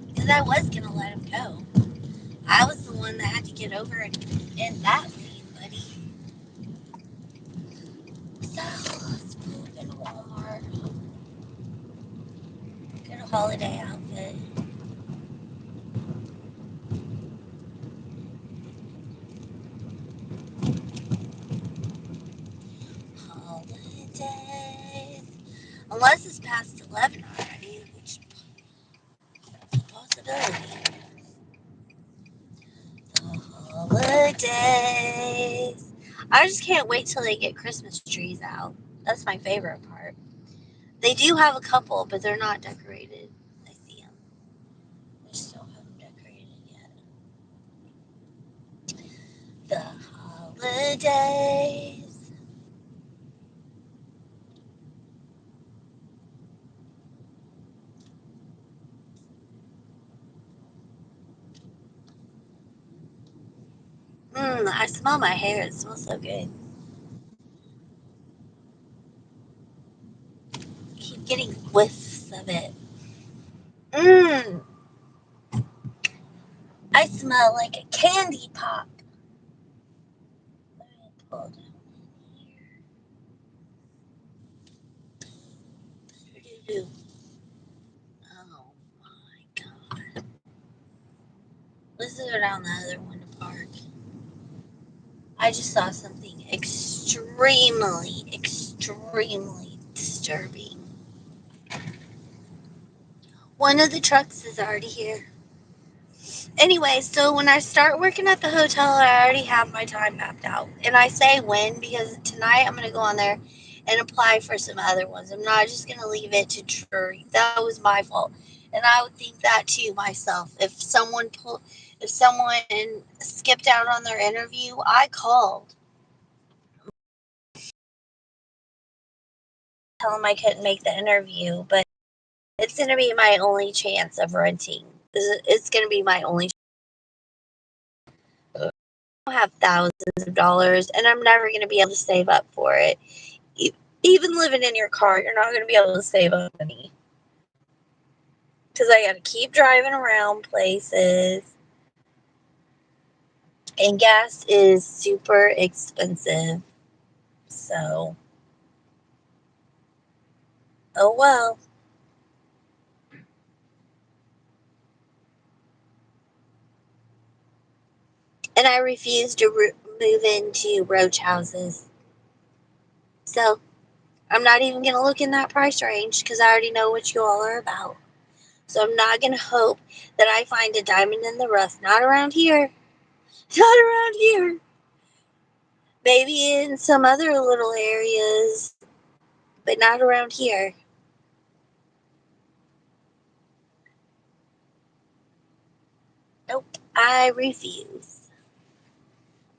[SPEAKER 1] Because I was gonna let him go. I was the one that had to get over in that lane, buddy. So, let's move in Walmart. Get a holiday outfit. Holidays. Unless it's past 11 already, which is a possibility. The holidays. I just can't wait till they get Christmas trees out. That's my favorite part. They do have a couple, but they're not decorated. I see them. They still haven't decorated yet. The holidays. I smell my hair. It smells so good. I keep getting whiffs of it. I smell like a candy pop. Let me pull it down here. Oh my god. Let's go down the other one to park. I just saw something extremely disturbing. One of the trucks is already here. Anyway, so when I start working at the hotel, I already have my time mapped out. And I say when because tonight I'm going to go on there and apply for some other ones. I'm not just going to leave it to Drury. That was my fault. And I would think that too myself. If someone skipped out on their interview, I called, tell them I couldn't make the interview, but it's going to be my only chance of renting. It's going to be my only. I don't have thousands of dollars, and I'm never going to be able to save up for it. Even living in your car, you're not going to be able to save up money because I got to keep driving around places, and gas is super expensive. So, oh well. And I refuse to move into roach houses. So, I'm not even going to look in that price range because I already know what you all are about. So, I'm not going to hope that I find a diamond in the rough. Not around here. Not around here. Maybe in some other little areas, but not around here. Nope, I refuse.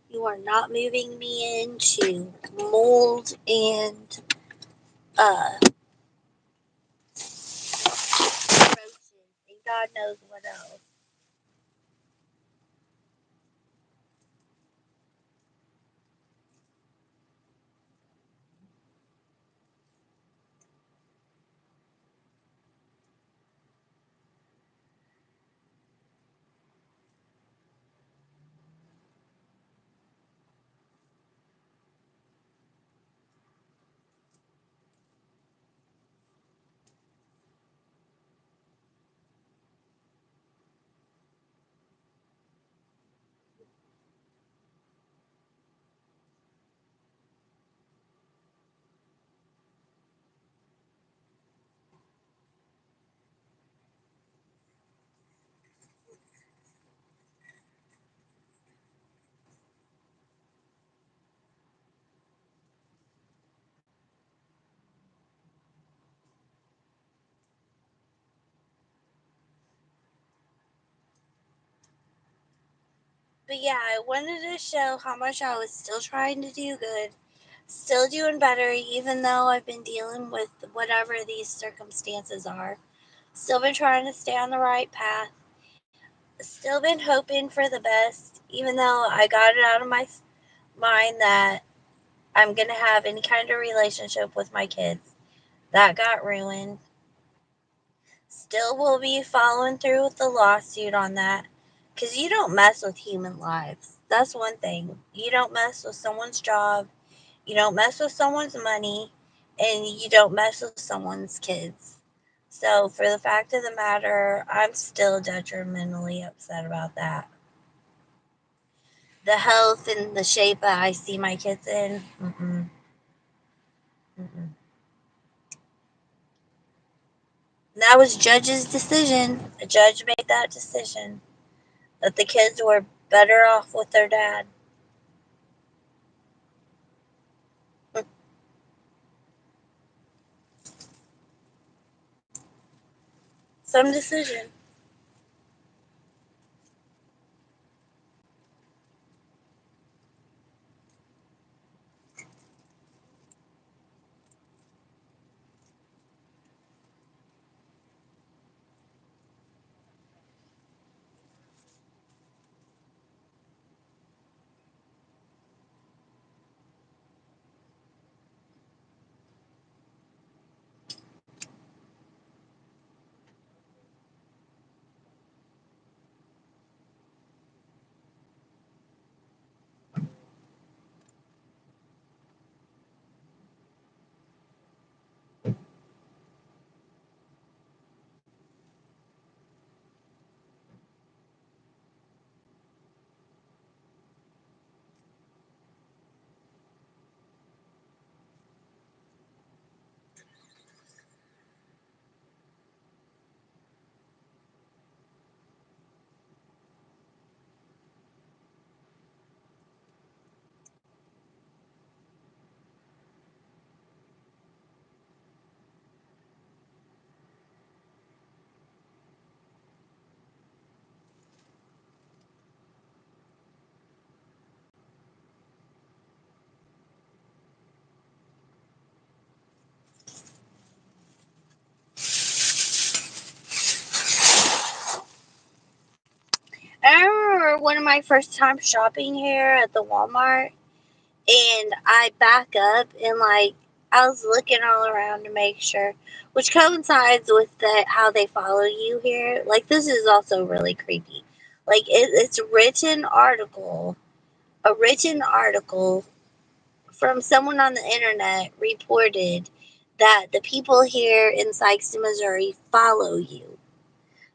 [SPEAKER 1] You are not moving me into mold and roaches and God knows what else. But yeah, I wanted to show how much I was still trying to do good, still doing better, even though I've been dealing with whatever these circumstances are. Still been trying to stay on the right path. Still been hoping for the best, even though I got it out of my mind that I'm going to have any kind of relationship with my kids. That got ruined. Still will be following through with the lawsuit on that. Because you don't mess with human lives. That's one thing. You don't mess with someone's job. You don't mess with someone's money. And you don't mess with someone's kids. So, for the fact of the matter, I'm still detrimentally upset about that. The health and the shape that I see my kids in, mm-mm. That was judge's decision. The judge made that decision that the kids were better off with their dad. Some decision. And I remember one of my first time shopping here at the Walmart, and I back up and like I was looking all around to make sure, which coincides with how they follow you here. Like this is also really creepy. Like it's a written article from someone on the internet reported that the people here in Sikeston, Missouri follow you.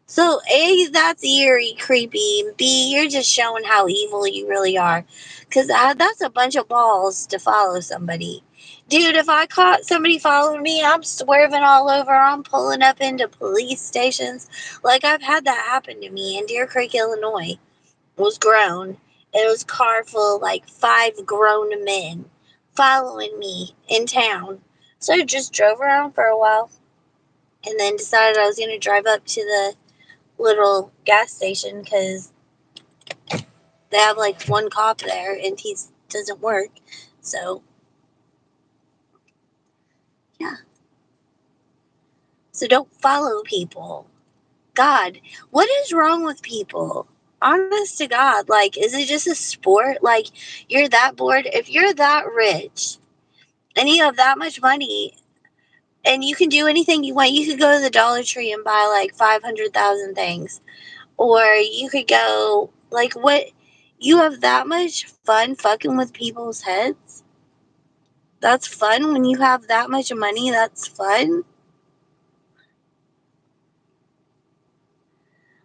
[SPEAKER 1] So A, that's eerie, creepy. And B, you're just showing how evil you really are. Because that's a bunch of balls to follow somebody. Dude, if I caught somebody following me, I'm swerving all over. I'm pulling up into police stations. Like, I've had that happen to me in Deer Creek, Illinois. It was grown. It was a car full of like 5 grown men following me in town. So I just drove around for a while and then decided I was going to drive up to the little gas station because they have like one cop there and he doesn't work. So, yeah. So don't follow people. God, what is wrong with people? Honest to God, like, is it just a sport? Like, you're that bored? If you're that rich and you have that much money and you can do anything you want, you could go to the Dollar Tree and buy like 500,000 things. Or you could go, like, what? You have that much fun fucking with people's heads? That's fun when you have that much money? That's fun?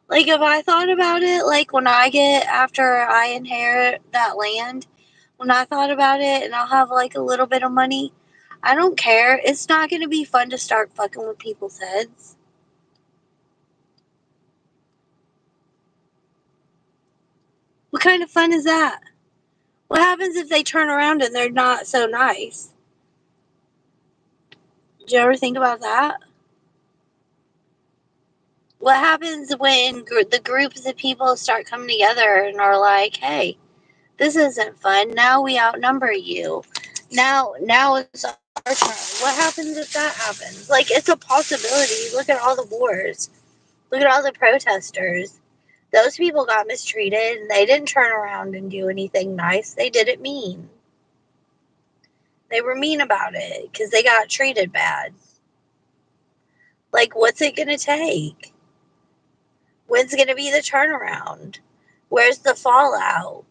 [SPEAKER 1] Like, if I thought about it, like, when I get, after I inherit that land, when I thought about it and I'll have, like, a little bit of money, I don't care. It's not going to be fun to start fucking with people's heads. What kind of fun is that? What happens if they turn around and they're not so nice? Did you ever think about that? What happens when the groups of people start coming together and are like, hey, this isn't fun. Now we outnumber you. Now it's our turn. What happens if that happens? Like, it's a possibility. Look at all the wars. Look at all the protesters. Those people got mistreated and they didn't turn around and do anything nice. They did it mean. They were mean about it because they got treated bad. Like, what's it going to take? When's going to be the turnaround? Where's the fallout?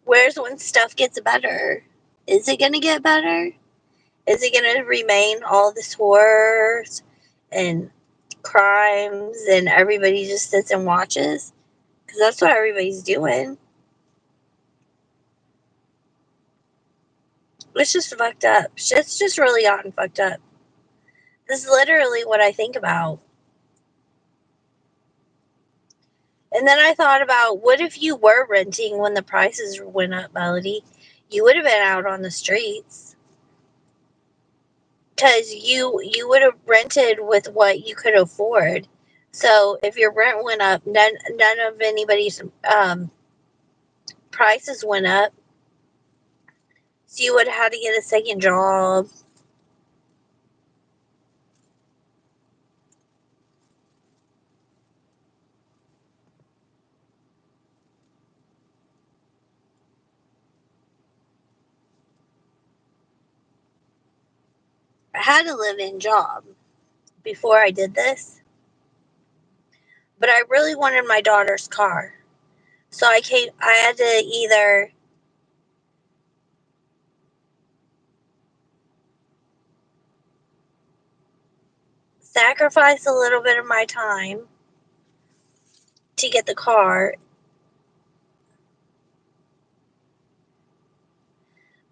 [SPEAKER 1] Where's when stuff gets better? Is it going to get better? Is it going to remain all this horrors and crimes and everybody just sits and watches? Because that's what everybody's doing. It's just fucked up. Shit's just really gotten fucked up. This is literally what I think about. And then I thought about, what if you were renting when the prices went up, Melody? You would have been out on the streets. Because you would have rented with what you could afford. So if your rent went up, none of anybody's prices went up. So you would have had to get a second job. I had a live-in job before I did this. But I really wanted my daughter's car. So I had to either sacrifice a little bit of my time to get the car.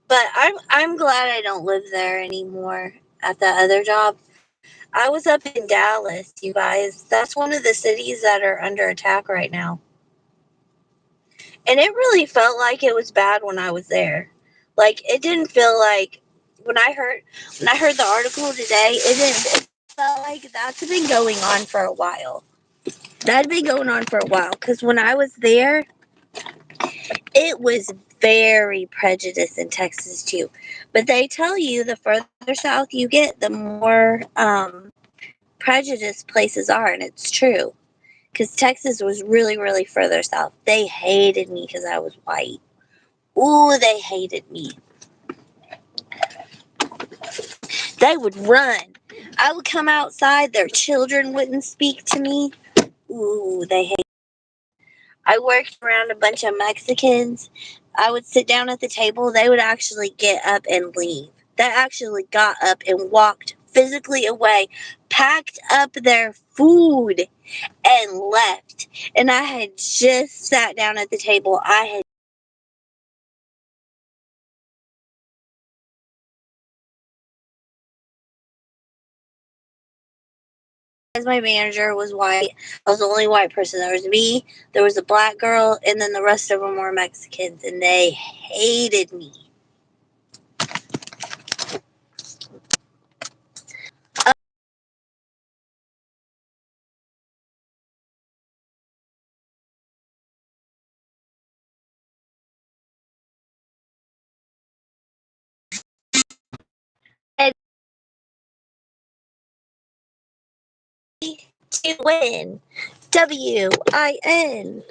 [SPEAKER 1] But I'm glad I don't live there anymore at that other job. I was up in Dallas, you guys. That's one of the cities that are under attack right now. And it really felt like it was bad when I was there. Like, it didn't feel like, when I heard the article today, it felt like that's been going on for a while. That had been going on for a while, because when I was there, it was very prejudiced in Texas too. But they tell you the further south you get, the more prejudiced places are, and it's true. Because Texas was really, really further south. They hated me because I was white. Ooh, they hated me. They would run. I would come outside, their children wouldn't speak to me. Ooh, they hated me. I worked around a bunch of Mexicans. I would sit down at the table. They would actually get up and leave. They actually got up and walked physically away, packed up their food, and left. And I had just sat down at the table. I had as my manager was white. I was the only white person. There was me, there was a black girl, and then the rest of them were Mexicans, and they hated me. And to win. WIN.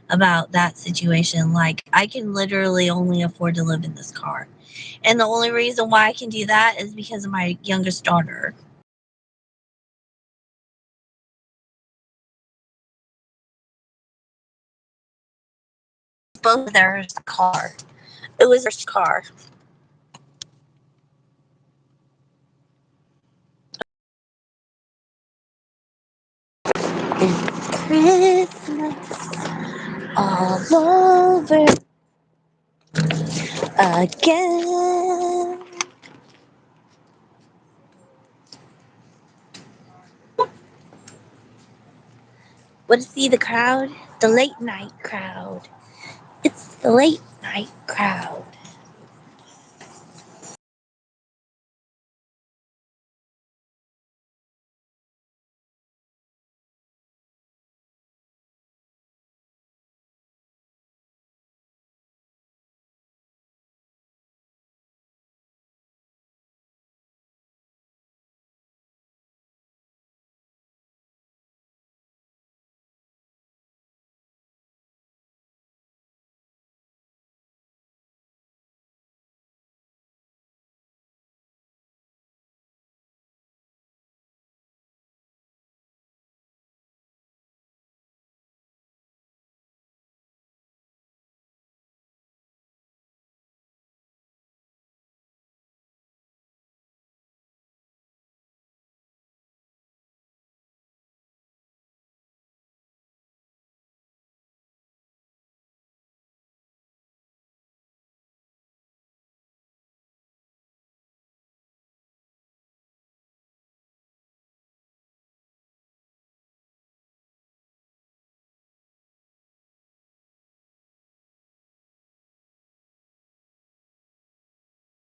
[SPEAKER 1] About that situation. Like, I can literally only afford to live in this car. And the only reason why I can do that is because of my youngest daughter. Both of their car. It was their car. Christmas all over again. Want to see the crowd? The late night crowd. It's the late night crowd.